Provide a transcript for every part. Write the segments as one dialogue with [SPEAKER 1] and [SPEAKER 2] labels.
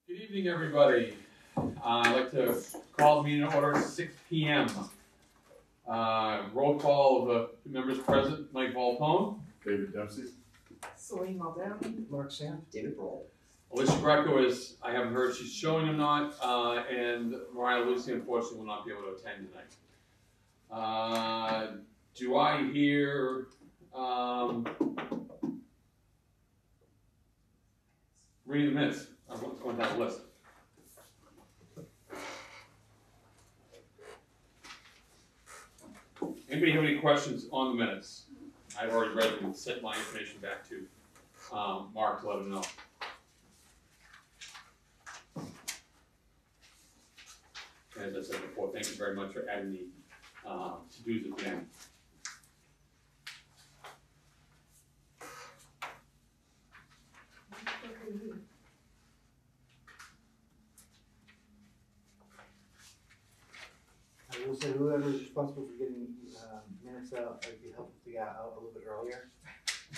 [SPEAKER 1] Good evening, everybody. I'd like to call the meeting to order at 6 p.m. Roll call of the members present: Mike Volpone,
[SPEAKER 2] David Dempsey,
[SPEAKER 3] Celine Muldown,
[SPEAKER 4] Mark Sam, David Broll.
[SPEAKER 1] Alicia Greco is, I haven't heard she's showing or not, and Mariah Lucy unfortunately will not be able to attend tonight. Do I hear reading the minutes? I'm going down the list. Anybody have any questions on the minutes? I've already read them and sent my information back to Mark to let him know. As I said before, thank you very much for adding the to-dos at the end.
[SPEAKER 4] I will say whoever is responsible for getting minutes out, it'd be helpful to get out a little bit earlier.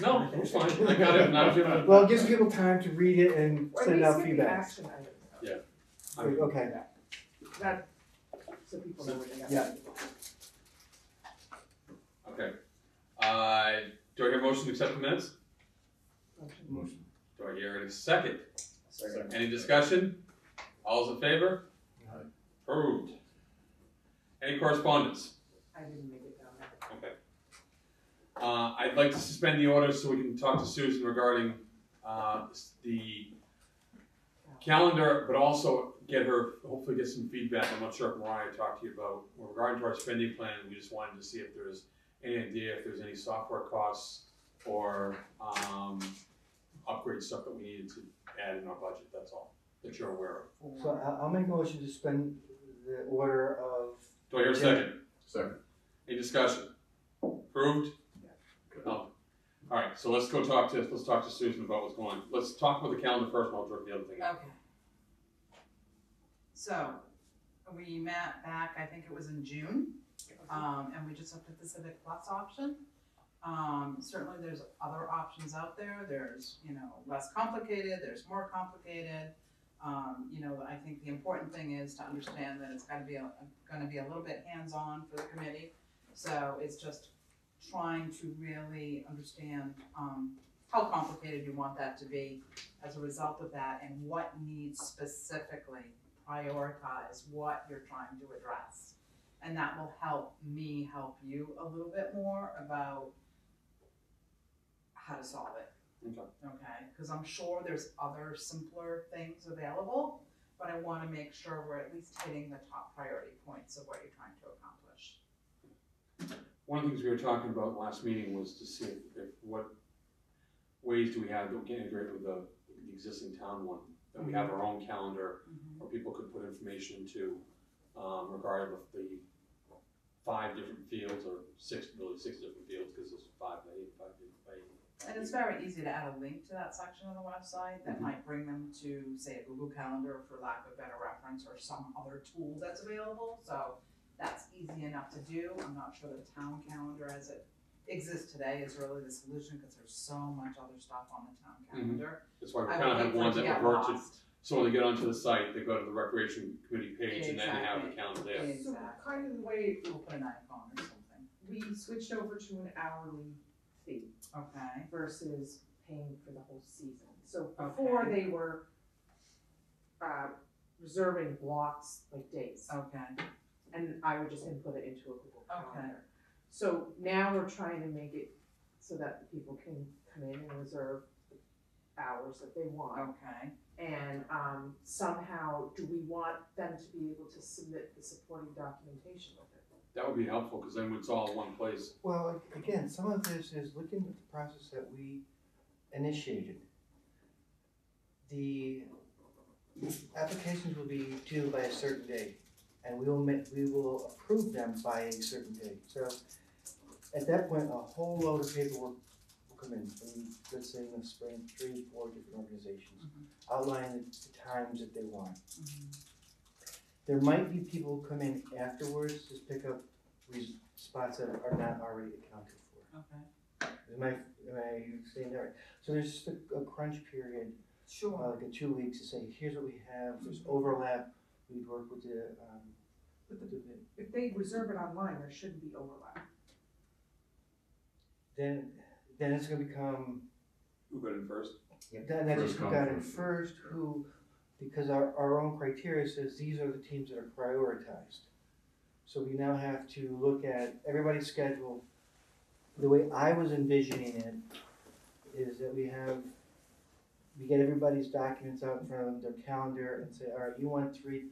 [SPEAKER 1] No, it's fine. I got it. I was gonna.
[SPEAKER 4] Well, it gives people time to read it and
[SPEAKER 3] or at
[SPEAKER 4] send
[SPEAKER 3] least
[SPEAKER 4] out
[SPEAKER 3] get the
[SPEAKER 4] feedback.
[SPEAKER 3] action items.
[SPEAKER 1] Yeah.
[SPEAKER 4] Okay.
[SPEAKER 3] That, so people know where they got.
[SPEAKER 4] Yeah.
[SPEAKER 1] Okay. Do I hear a motion to accept the minutes?
[SPEAKER 2] motion.
[SPEAKER 1] Do I hear a second?
[SPEAKER 2] Second.
[SPEAKER 1] Any discussion? All's in favor?
[SPEAKER 2] Aye.
[SPEAKER 1] Approved. Any correspondence?
[SPEAKER 3] I didn't make it down there.
[SPEAKER 1] Okay. I'd like to suspend the order so we can talk to Susan regarding the calendar, but also hopefully get some feedback. I'm not sure if Mariah talked to you about, regarding to our spending plan, we just wanted to see if there's any idea if there's any software costs or upgrade stuff that we needed to add in our budget, that's all, that you're aware of.
[SPEAKER 4] So I'll make a motion to suspend the order of.
[SPEAKER 1] Do I hear a second?
[SPEAKER 2] Second.
[SPEAKER 1] Any discussion? Approved? No. All right, so let's talk to Susan about what's going on. Let's talk about the calendar first, and I'll drop the other thing out.
[SPEAKER 5] Okay. So, we met back, I think it was in June, and we just looked at the Civic Plus option. Certainly there's other options out there. There's, less complicated, there's more complicated. I think the important thing is to understand that it's gonna be a little bit hands-on for the committee. So it's just trying to really understand how complicated you want that to be as a result of that, and what needs specifically prioritize what you're trying to address. And that will help me help you a little bit more about how to solve it. Okay, because I'm sure there's other simpler things available, but I want to make sure we're at least hitting the top priority points of what you're trying to accomplish.
[SPEAKER 1] One of the things we were talking about last meeting was to see if what ways do we have that we can integrate with the existing town one, that we have our own calendar where people could put information into regarding the 5 different fields, or 6 different fields, because there's 5 by 8, 5 by 8.
[SPEAKER 5] And it's very easy to add a link to that section of the website that might bring them to, say, a Google Calendar, for lack of a better reference, or some other tool that's available. So that's easy enough to do. I'm not sure the town calendar as it exists today is really the solution, because there's so much other stuff on the town calendar.
[SPEAKER 1] That's why we kind of have one that revert to, so when they get onto the site, they go to the recreation committee page, and then they have the calendar there.
[SPEAKER 3] So kind of the way
[SPEAKER 5] We'll put an icon or something.
[SPEAKER 3] we switched over to an hourly fee
[SPEAKER 5] Okay.
[SPEAKER 3] versus paying for the whole season. So before
[SPEAKER 5] Okay.
[SPEAKER 3] they were reserving blocks, like days,
[SPEAKER 5] Okay.
[SPEAKER 3] and I would just input it into a Google
[SPEAKER 5] Okay.
[SPEAKER 3] Calendar. So now we're trying to make it so that people can come in and reserve the hours that they want.
[SPEAKER 5] Okay.
[SPEAKER 3] And somehow, do we want them to be able to submit the supporting documentation with it?
[SPEAKER 1] That would be helpful, because then it's all in one place.
[SPEAKER 4] Well, again, some of this is looking at the process that we initiated. The applications will be due by a certain date, and we will approve them by a certain date. So at that point, a whole load of paperwork will come in from, let's say, in the spring, 3 or 4 different organizations, outlining the times that they want. There might be people who come in afterwards to pick up spots that are not already accounted for.
[SPEAKER 5] Okay.
[SPEAKER 4] Am I saying that right? So there's just a crunch period
[SPEAKER 5] Sure.
[SPEAKER 4] like in 2 weeks to say, here's what we have, if there's overlap, we'd work with the,
[SPEAKER 3] If they reserve it online, there shouldn't be overlap.
[SPEAKER 4] then it's gonna become,
[SPEAKER 1] Who got in first?
[SPEAKER 4] then that
[SPEAKER 2] First
[SPEAKER 4] just who
[SPEAKER 2] come,
[SPEAKER 4] got in
[SPEAKER 2] first served.
[SPEAKER 4] first, who, because our own criteria says these are the teams that are prioritized. So we now have to look at everybody's schedule. The way I was envisioning it is that we get everybody's documents out in front of them, their calendar, and say, all right, you want three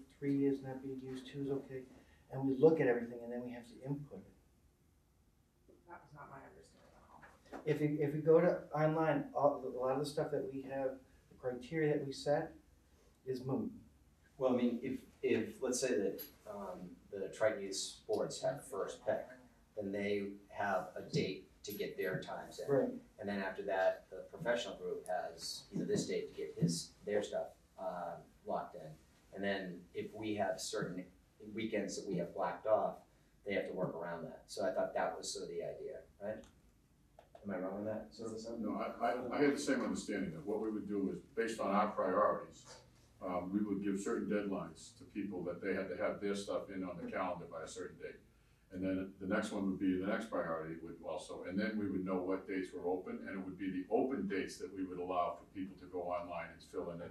[SPEAKER 4] is not being used, 2 is okay. And we look at everything and then we have to input it.
[SPEAKER 3] That was not my understanding at all.
[SPEAKER 4] If we go to online, a lot of the stuff that we have, the criteria that we set is moot.
[SPEAKER 6] Well, I mean, if let's say that the Triton Youth Sports have first pick, then they have a date to get their times in.
[SPEAKER 4] Right.
[SPEAKER 6] And then after that, the professional group has, this date to get their stuff locked in. And then if we have certain weekends that we have blacked off, they have to work around that. So I thought that was sort of the idea, right? Am I wrong on that sort of assumption?
[SPEAKER 2] No, I had the same understanding that what we would do is, based on our priorities, we would give certain deadlines to people that they had to have their stuff in on the calendar by a certain date. And then the next one would be the next priority would also, and then we would know what dates were open, and it would be the open dates that we would allow for people to go online and fill in at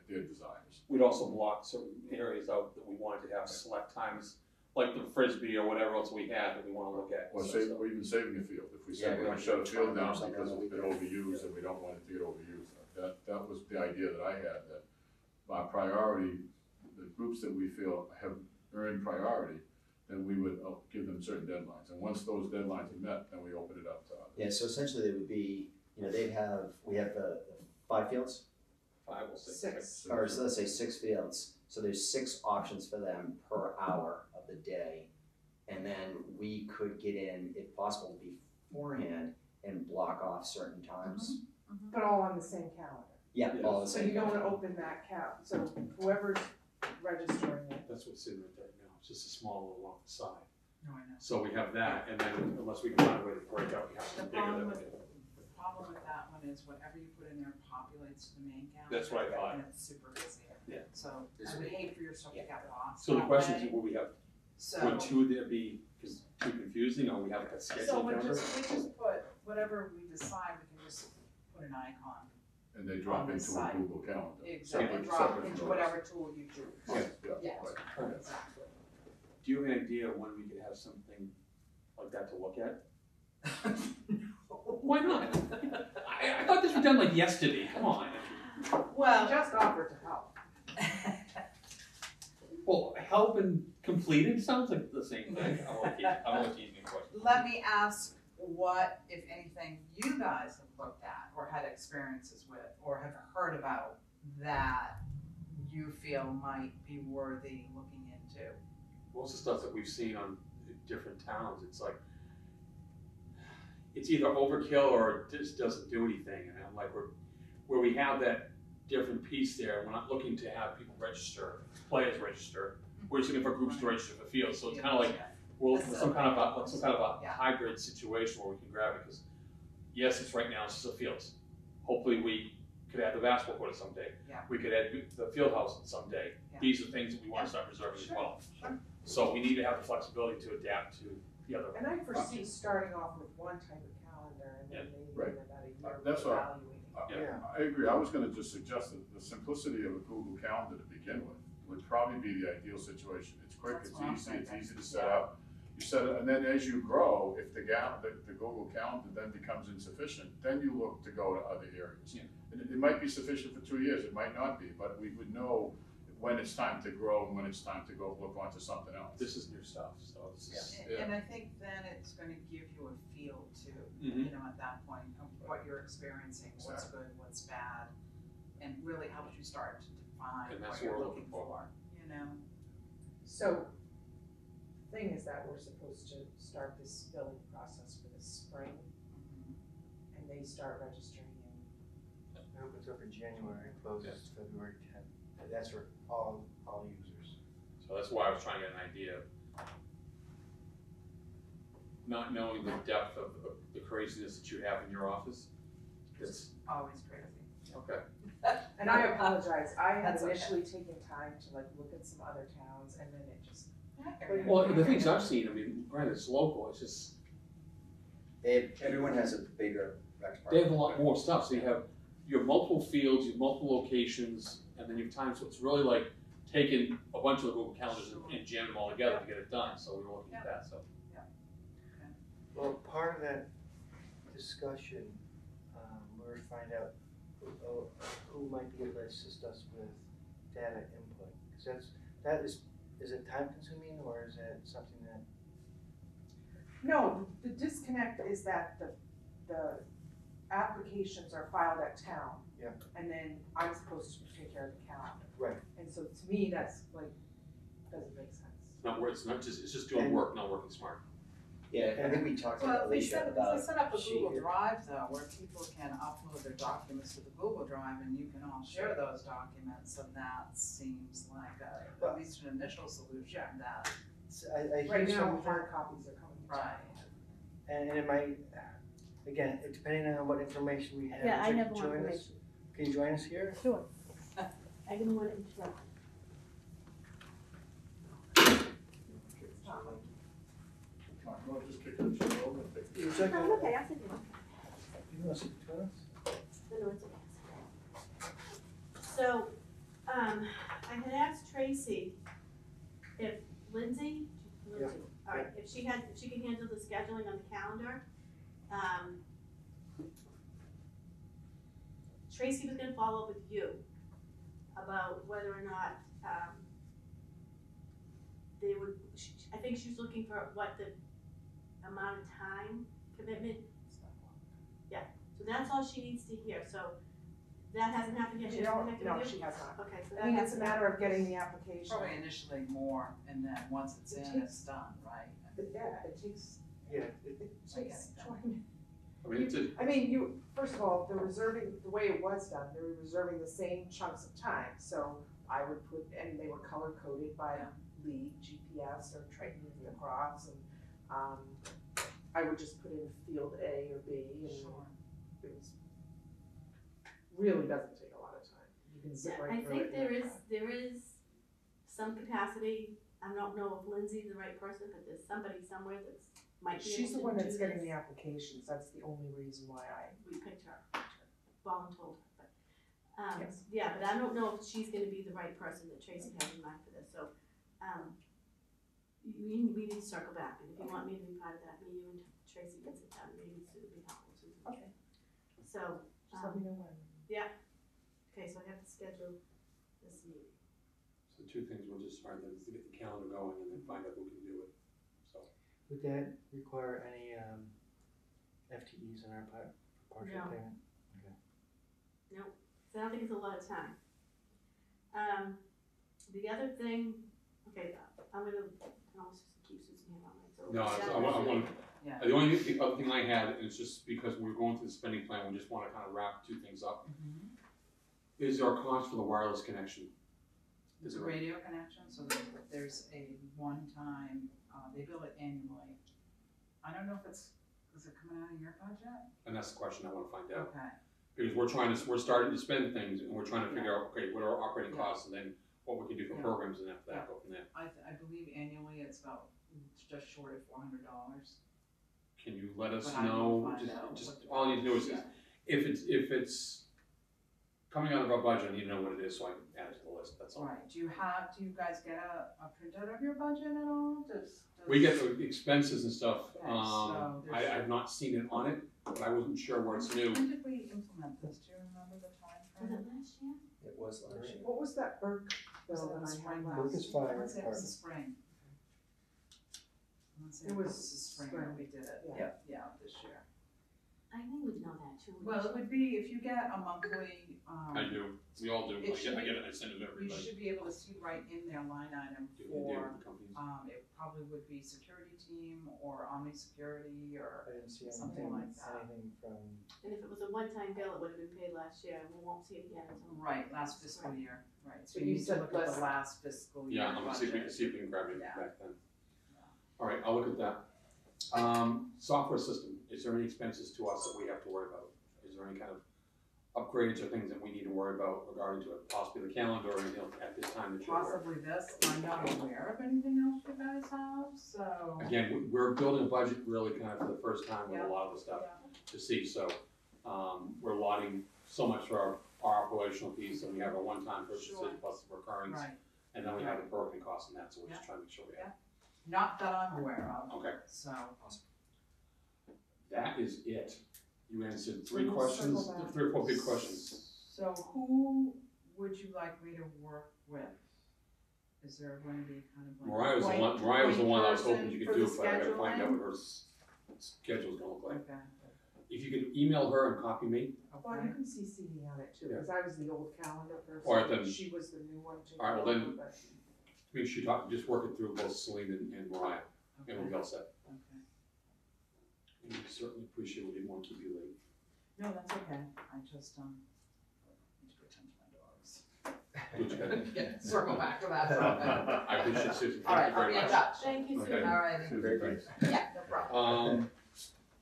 [SPEAKER 2] their desires.
[SPEAKER 1] We'd also block certain areas out that we wanted to have select times, like the Frisbee or whatever else we had that we wanna look at.
[SPEAKER 2] Or or even saving a field, if we
[SPEAKER 6] Yeah,
[SPEAKER 2] said
[SPEAKER 6] we
[SPEAKER 2] we're
[SPEAKER 6] want
[SPEAKER 2] gonna shut a
[SPEAKER 6] to
[SPEAKER 2] field
[SPEAKER 6] try
[SPEAKER 2] down
[SPEAKER 6] something
[SPEAKER 2] because
[SPEAKER 6] on the
[SPEAKER 2] it's been overused and we don't want it to get overused. That was the idea that I had, that our priority, the groups that we feel have earned priority, then we would give them certain deadlines. And once those deadlines are met, then we open it up to others.
[SPEAKER 6] Yeah, so essentially they would be, we have the 5 fields,
[SPEAKER 1] 5 or 6.
[SPEAKER 3] 6.
[SPEAKER 6] or so let's say 6 fields. So there's 6 options for them per hour of the day. And then we could get in, if possible, beforehand and block off certain times.
[SPEAKER 3] But all on the same calendar.
[SPEAKER 6] Yeah,
[SPEAKER 1] Yes.
[SPEAKER 6] all the
[SPEAKER 3] So
[SPEAKER 6] same.
[SPEAKER 3] you don't wanna open that so whoever's registering it,
[SPEAKER 1] That's what's in right now, it's just a small little off the side.
[SPEAKER 5] No, I know.
[SPEAKER 1] So we have that, and then unless we can find a way to break out, we have
[SPEAKER 5] The
[SPEAKER 1] to bigger
[SPEAKER 5] problem
[SPEAKER 1] than
[SPEAKER 5] with,
[SPEAKER 1] we do.
[SPEAKER 5] the problem with that one is whatever you put in there populates to the main calendar.
[SPEAKER 1] That's what I thought.
[SPEAKER 5] And it's super busy.
[SPEAKER 1] Yeah.
[SPEAKER 5] So I would hate for your stuff to get lost.
[SPEAKER 1] So the
[SPEAKER 5] that
[SPEAKER 1] question
[SPEAKER 5] way.
[SPEAKER 1] is, will we have,
[SPEAKER 5] So,
[SPEAKER 1] would 2 there be, cause too confusing, or we have like a
[SPEAKER 5] so
[SPEAKER 1] schedule
[SPEAKER 5] we
[SPEAKER 1] calendar?
[SPEAKER 5] just put, whatever we decide, we can just put an icon.
[SPEAKER 2] And they drop
[SPEAKER 5] On the
[SPEAKER 2] into a
[SPEAKER 5] site.
[SPEAKER 2] Google Calendar.
[SPEAKER 5] Exactly,
[SPEAKER 2] separate-
[SPEAKER 5] drop
[SPEAKER 2] separate
[SPEAKER 5] into
[SPEAKER 2] from
[SPEAKER 5] whatever
[SPEAKER 2] us.
[SPEAKER 5] tool you choose.
[SPEAKER 2] Yeah,
[SPEAKER 5] Yes.
[SPEAKER 2] right.
[SPEAKER 5] Exactly.
[SPEAKER 1] Do you have an idea when we could have something like that to look at? Why not? I thought this was done like yesterday, come on.
[SPEAKER 3] we
[SPEAKER 5] Well,
[SPEAKER 3] just offered to help.
[SPEAKER 1] Well, help and completed sounds like the same thing. I'm only teasing a question.
[SPEAKER 5] let me ask what, if anything, you guys have looked at or had experiences with or have heard about that you feel might be worthy looking into.
[SPEAKER 1] Most of the stuff that we've seen on different towns, it's like, it's either overkill or it just doesn't do anything. And I'm like, where we have that different piece there, we're not looking to have people register, players register. We're just looking for groups to register for fields. So it's kind of like, we're looking for some kind of a
[SPEAKER 5] Yeah.
[SPEAKER 1] hybrid situation where we can grab it, because yes, it's right now, it's just a fields. Hopefully we could add the basketball court someday.
[SPEAKER 5] Yeah.
[SPEAKER 1] We could add the field house someday.
[SPEAKER 5] Yeah.
[SPEAKER 1] These are things that we want to start reserving as
[SPEAKER 5] Sure,
[SPEAKER 1] well.
[SPEAKER 5] sure.
[SPEAKER 1] So we need to have the flexibility to adapt to the other.
[SPEAKER 3] And I foresee starting off with one type of calendar and then maybe
[SPEAKER 2] Right.
[SPEAKER 3] in about a year
[SPEAKER 2] That's what-
[SPEAKER 3] evaluating.
[SPEAKER 1] Yeah.
[SPEAKER 2] I agree. I was gonna just suggest that the simplicity of a Google Calendar to begin with would probably be the ideal situation. It's quick,
[SPEAKER 5] That's
[SPEAKER 2] it's
[SPEAKER 5] what I'm
[SPEAKER 2] easy, it's
[SPEAKER 5] thinking.
[SPEAKER 2] easy to set up. You set it, and then as you grow, if the Google Calendar then becomes insufficient, then you look to go to other areas.
[SPEAKER 1] Yeah.
[SPEAKER 2] And it might be sufficient for 2 years, it might not be, but we would know when it's time to grow and when it's time to go look onto something else.
[SPEAKER 1] This is new stuff, so this is.
[SPEAKER 5] And, and I think then it's gonna give you a feel too,
[SPEAKER 1] Mhm.
[SPEAKER 5] you know, at that point, of what you're experiencing, what's good, what's bad, and really helps you start to define
[SPEAKER 1] And that's
[SPEAKER 5] what you're
[SPEAKER 1] what we're
[SPEAKER 5] looking
[SPEAKER 1] looking
[SPEAKER 5] for, you know?
[SPEAKER 3] So, thing is that we're supposed to start this billing process for the spring, and they start registering in,
[SPEAKER 4] It opens up in January, closes February 10th. And that's for all users.
[SPEAKER 1] So that's why I was trying to get an idea. Not knowing the depth of the craziness that you have in your office, it's,
[SPEAKER 5] Always crazy.
[SPEAKER 1] Okay.
[SPEAKER 3] And I apologize, I had
[SPEAKER 5] That's okay.
[SPEAKER 3] initially taken time to like look at some other towns and then it just,
[SPEAKER 1] Well, the things I've seen, I mean, granted, it's local, it's just,
[SPEAKER 6] Everyone has a bigger rec
[SPEAKER 1] they have a
[SPEAKER 6] department.
[SPEAKER 1] lot more stuff, so you have multiple fields, you have multiple locations, and then you have time, so it's really like taking a bunch of the Google calendars and jamming them all together to get it done, so we were looking at that, so.
[SPEAKER 4] Well, part of that discussion, we're to find out who might be able to assist us with data input. Because is it time consuming or is it something that,
[SPEAKER 3] no, the disconnect is that the applications are filed at town.
[SPEAKER 4] Yeah.
[SPEAKER 3] And then I'm supposed to take care of the calendar.
[SPEAKER 4] Right.
[SPEAKER 3] And so to me, that's like, doesn't make sense.
[SPEAKER 1] It's not just, it's just doing work, not working smart.
[SPEAKER 6] Yeah, I think we talked to
[SPEAKER 5] Well, if they
[SPEAKER 6] Alicia
[SPEAKER 5] set,
[SPEAKER 6] about.
[SPEAKER 5] if they set up a
[SPEAKER 6] she-
[SPEAKER 5] Google Drive though, where people can upload their documents to the Google Drive and you can all share those documents, and that seems like at least an initial solution that.
[SPEAKER 4] I hear
[SPEAKER 3] Right now,
[SPEAKER 4] something,
[SPEAKER 3] hard copies are coming to town.
[SPEAKER 5] Right.
[SPEAKER 4] and it might, again, depending on what information we have.
[SPEAKER 7] Yeah, I
[SPEAKER 4] would you
[SPEAKER 7] never want
[SPEAKER 4] join us?
[SPEAKER 7] information.
[SPEAKER 4] Can you join us here?
[SPEAKER 7] Sure. I didn't want to interrupt.
[SPEAKER 2] Well, just kick it to the road and take it.
[SPEAKER 4] You check
[SPEAKER 7] No,
[SPEAKER 4] it?
[SPEAKER 7] I'm okay, I'll sit here.
[SPEAKER 4] You want to sit between us?
[SPEAKER 7] No, it's okay. So, I had asked Tracy if Lindsay,
[SPEAKER 4] Yeah.
[SPEAKER 7] all right, if she could handle the scheduling on the calendar. Tracy was gonna follow up with you about whether or not, they would, I think she was looking for what the amount of time commitment. Yeah, so that's all she needs to hear, so that hasn't happened yet, she hasn't connected
[SPEAKER 3] No,
[SPEAKER 7] with you?
[SPEAKER 3] she has not.
[SPEAKER 7] Okay, so
[SPEAKER 3] I
[SPEAKER 7] that
[SPEAKER 3] think it's a
[SPEAKER 7] hasn't
[SPEAKER 3] matter of getting the application.
[SPEAKER 5] Probably initially more, and then once it's
[SPEAKER 3] It
[SPEAKER 5] in,
[SPEAKER 3] takes-
[SPEAKER 5] it's done, right?
[SPEAKER 3] But yeah, it takes,
[SPEAKER 4] Yeah.
[SPEAKER 3] it
[SPEAKER 5] I get
[SPEAKER 3] takes
[SPEAKER 5] it.
[SPEAKER 3] 20.
[SPEAKER 1] I mean,
[SPEAKER 3] I mean, you, first of all, they're reserving, the way it was done, they were reserving the same chunks of time, so I would put, and they were color coded by
[SPEAKER 5] Yeah.
[SPEAKER 3] lead, GPS, or Triton Across, and, I would just put in field A or B, and
[SPEAKER 5] Sure.
[SPEAKER 3] it was, really doesn't take a lot of time, you can zip
[SPEAKER 7] Yeah,
[SPEAKER 3] right
[SPEAKER 7] I
[SPEAKER 3] through it.
[SPEAKER 7] think there is some capacity, I don't know if Lindsay's the right person, but there's somebody somewhere that's might be
[SPEAKER 3] She's the
[SPEAKER 7] able
[SPEAKER 3] one
[SPEAKER 7] to
[SPEAKER 3] that's
[SPEAKER 7] do
[SPEAKER 3] getting
[SPEAKER 7] this.
[SPEAKER 3] the applications, that's the only reason why
[SPEAKER 7] We picked her, voluntold her, but,
[SPEAKER 3] Yes.
[SPEAKER 7] yeah, but I don't know if she's gonna be the right person that Tracy has in mind for this, so, we need to circle back, and if you want me to be part of that, me, you and Tracy can sit down, maybe Sue would be helpful, Susan.
[SPEAKER 3] Okay.
[SPEAKER 7] So,
[SPEAKER 3] just let me know when.
[SPEAKER 7] okay, so I have to schedule this meeting.
[SPEAKER 1] So two things, we'll just start to get the calendar going and then find out who can do it, so.
[SPEAKER 4] Would that require any, FTEs on our part, for partial
[SPEAKER 7] No.
[SPEAKER 4] payment?
[SPEAKER 7] So I don't think it's a lot of time. The other thing, okay, I'm gonna, I almost keep Susan here all night, so.
[SPEAKER 1] No, I want,
[SPEAKER 5] Yeah.
[SPEAKER 1] the only other thing I had, and it's just because we're going through the spending plan, we just wanna kind of wrap two things up. Is there a cost for the wireless connection?
[SPEAKER 5] It's a radio connection, so there's a one-time, they bill it annually. I don't know if is it coming out of your budget?
[SPEAKER 1] And that's the question I wanna find out.
[SPEAKER 5] Okay,
[SPEAKER 1] Because we're starting to spend things, and we're trying to figure out, okay, what are our operating costs, and then what we can do for
[SPEAKER 5] Yeah.
[SPEAKER 1] programs, and after that, go from there.
[SPEAKER 5] I believe annually it's about just short of $400.
[SPEAKER 1] Can you let us
[SPEAKER 5] But I will
[SPEAKER 1] know,
[SPEAKER 5] find out
[SPEAKER 1] just,
[SPEAKER 5] what-
[SPEAKER 1] all I need to know is,
[SPEAKER 5] Yeah.
[SPEAKER 1] if it's coming out of our budget, I need to know what it is, so I can add it to the list, that's all.
[SPEAKER 5] Right, do you guys get a printout of your budget at all?
[SPEAKER 1] We get the expenses and stuff,
[SPEAKER 5] Okay, so there's-
[SPEAKER 1] I've not seen it on it, but I wasn't sure where it's new.
[SPEAKER 5] When did we implement this? Do you remember the time
[SPEAKER 7] Was
[SPEAKER 5] frame?
[SPEAKER 7] it last year?
[SPEAKER 6] It was last year.
[SPEAKER 3] What was that Burke
[SPEAKER 5] Was
[SPEAKER 3] bill
[SPEAKER 5] it in
[SPEAKER 3] that
[SPEAKER 5] the
[SPEAKER 3] I
[SPEAKER 5] spring?
[SPEAKER 3] had
[SPEAKER 4] Burke
[SPEAKER 3] last?
[SPEAKER 4] is fire
[SPEAKER 5] I want to say it was the
[SPEAKER 4] department.
[SPEAKER 5] spring. I want to say
[SPEAKER 3] It
[SPEAKER 5] it
[SPEAKER 3] was
[SPEAKER 5] was the spring
[SPEAKER 3] spring.
[SPEAKER 5] that we did it.
[SPEAKER 3] Yeah.
[SPEAKER 5] Yeah, this year.
[SPEAKER 7] I think we'd know that too.
[SPEAKER 5] Well, it would be, if you get a monthly,
[SPEAKER 1] I do, we all do, I
[SPEAKER 5] It should
[SPEAKER 1] get
[SPEAKER 5] be-
[SPEAKER 1] it, I send it to
[SPEAKER 5] you
[SPEAKER 1] everybody.
[SPEAKER 5] should be able to see right in their line item
[SPEAKER 1] Do
[SPEAKER 5] for,
[SPEAKER 1] the companies.
[SPEAKER 5] it probably would be security team or Omni Security or,
[SPEAKER 4] I didn't see
[SPEAKER 5] Something
[SPEAKER 4] anything,
[SPEAKER 5] like that.
[SPEAKER 4] anything from,
[SPEAKER 7] And if it was a one-time bill, it would have been paid last year, and we won't see it again until.
[SPEAKER 5] right, last fiscal year, right. So
[SPEAKER 3] But
[SPEAKER 5] you
[SPEAKER 3] you
[SPEAKER 5] need to
[SPEAKER 3] said
[SPEAKER 5] look at the
[SPEAKER 3] less-
[SPEAKER 5] last fiscal year
[SPEAKER 1] Yeah, I'm gonna see if we can,
[SPEAKER 5] budget.
[SPEAKER 1] see if we can grab it
[SPEAKER 5] Yeah.
[SPEAKER 1] back then.
[SPEAKER 5] Yeah.
[SPEAKER 1] All right, I'll look at that. Software system, is there any expenses to us that we have to worry about? Is there any kind of upgrades or things that we need to worry about regarding to it, possibly the calendar or anything at this time that you're aware of?
[SPEAKER 5] Possibly this, I'm not aware of anything else you guys have, so.
[SPEAKER 1] Again, we're building a budget really kind of for the first time with a
[SPEAKER 5] Yeah.
[SPEAKER 1] lot of the stuff
[SPEAKER 5] Yeah.
[SPEAKER 1] to see, so, we're allotting so much for our operational piece, and we have a one-time purchases
[SPEAKER 5] Sure.
[SPEAKER 1] plus recurrings,
[SPEAKER 5] Right,
[SPEAKER 1] and then we have the broken costs in that, so we're just trying to make sure we have.
[SPEAKER 5] not that I'm aware of,
[SPEAKER 1] Okay,
[SPEAKER 5] so.
[SPEAKER 1] that is it. You answered
[SPEAKER 3] So
[SPEAKER 1] 3
[SPEAKER 3] we'll
[SPEAKER 1] questions,
[SPEAKER 3] circle back.
[SPEAKER 1] 3 or 4 big questions.
[SPEAKER 5] So who would you like me to work with? Is there going to be kind of like?
[SPEAKER 1] Mariah was the
[SPEAKER 5] point-
[SPEAKER 1] one, Mariah was the
[SPEAKER 5] point
[SPEAKER 1] one I was
[SPEAKER 5] person
[SPEAKER 1] hoping you
[SPEAKER 5] for
[SPEAKER 1] could do,
[SPEAKER 5] the
[SPEAKER 1] but I gotta find out
[SPEAKER 5] scheduling?
[SPEAKER 1] what her schedule's gonna look like.
[SPEAKER 5] Okay,
[SPEAKER 1] If you could email her and copy me,
[SPEAKER 3] Well, you
[SPEAKER 5] okay,
[SPEAKER 3] can CC me on it too,
[SPEAKER 1] Yeah.
[SPEAKER 3] because I was the old calendar person.
[SPEAKER 1] All right, then.
[SPEAKER 3] She was the new one too.
[SPEAKER 1] All right, well then-
[SPEAKER 3] but-
[SPEAKER 1] make sure you just work it through both Celine and Mariah, and we'll
[SPEAKER 5] okay,
[SPEAKER 1] be all set.
[SPEAKER 5] okay.
[SPEAKER 1] And we certainly appreciate it, we didn't want to keep you late.
[SPEAKER 5] No, that's okay, I just, need to pretend to my dogs.
[SPEAKER 1] Good job.
[SPEAKER 5] Yeah, circle back to that.
[SPEAKER 1] I appreciate Susan,
[SPEAKER 5] All right,
[SPEAKER 1] thank you
[SPEAKER 5] I'll
[SPEAKER 1] very
[SPEAKER 5] be in
[SPEAKER 1] much.
[SPEAKER 5] touch.
[SPEAKER 7] Thank you,
[SPEAKER 1] Okay.
[SPEAKER 7] Susan.
[SPEAKER 5] All righty,
[SPEAKER 2] Susan, thanks.
[SPEAKER 5] yeah, no problem.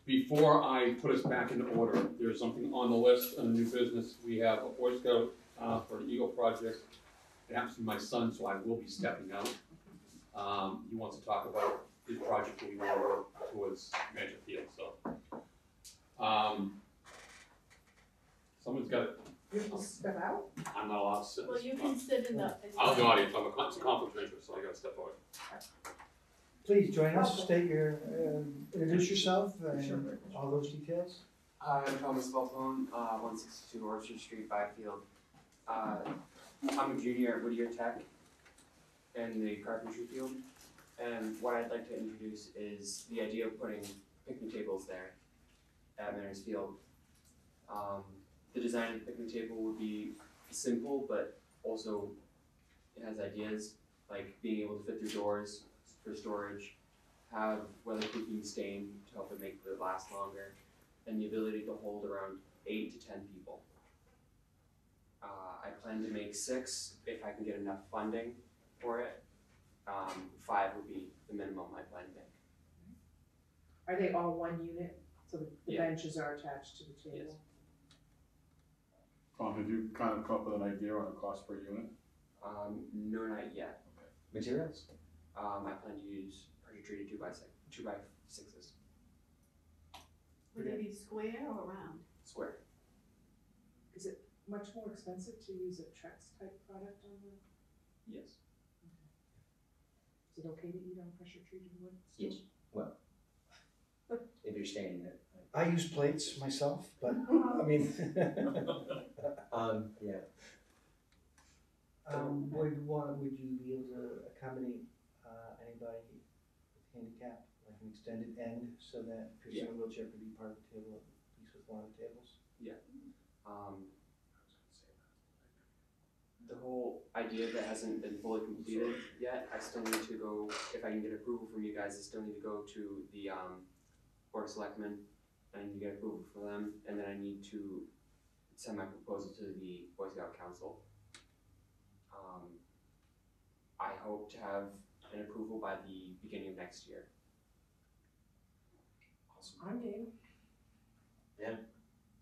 [SPEAKER 1] Before I put us back into order, there's something on the list, on the new business, we have a Boy Scout, for an Eagle project. It happens to be my son, so I will be stepping out. He wants to talk about his project that we want to work towards Magic Field, so. Someone's got,
[SPEAKER 3] You can step out?
[SPEAKER 1] I'm not allowed to sit.
[SPEAKER 7] Well, you can sit in the.
[SPEAKER 1] I'm the audience, it's a conflict of interest, so I gotta step away.
[SPEAKER 4] Please join us, state your, introduce yourself
[SPEAKER 3] Sure.
[SPEAKER 4] and all those details.
[SPEAKER 8] I'm Thomas Falcone, 162 Orchard Street, Byfield. I'm a junior at Whittier Tech in the carpentry field. And what I'd like to introduce is the idea of putting picnic tables there at Mariners Field. The design of the picnic table would be simple, but also it has ideas like being able to fit through doors for storage, have weatherproofing stain to help it make it last longer, and the ability to hold around 8 to 10 people. I plan to make 6 if I can get enough funding for it. 5 would be the minimum I plan to make.
[SPEAKER 3] Are they all one unit, so the
[SPEAKER 8] Yeah.
[SPEAKER 3] benches are attached to the table?
[SPEAKER 8] Yes.
[SPEAKER 2] Tom, have you kind of come up with an idea on a cost per unit?
[SPEAKER 8] No, not yet.
[SPEAKER 6] Materials?
[SPEAKER 8] I plan to use pressure treated 2x6s,
[SPEAKER 7] Would they be square or round?
[SPEAKER 8] square.
[SPEAKER 3] Is it much more expensive to use a Trex type product on the,
[SPEAKER 8] Yes.
[SPEAKER 3] is it okay to eat on pressure treated wood still?
[SPEAKER 6] Yes. Well, if you're staying there.
[SPEAKER 4] I use plates myself, but, I mean.
[SPEAKER 6] Yeah.
[SPEAKER 4] Would you be able to accommodate, anybody with handicap, like an extended end, so that if you're in a wheelchair could be part of the table, at least with one of the tables?
[SPEAKER 8] The whole idea that hasn't been fully completed yet, I still need to go, if I can get approval from you guys, I still need to go to the Board of Selectmen. I need to get approval from them, and then I need to send my proposal to the Boy Scout Council. I hope to have an approval by the beginning of next year.
[SPEAKER 3] I'm game.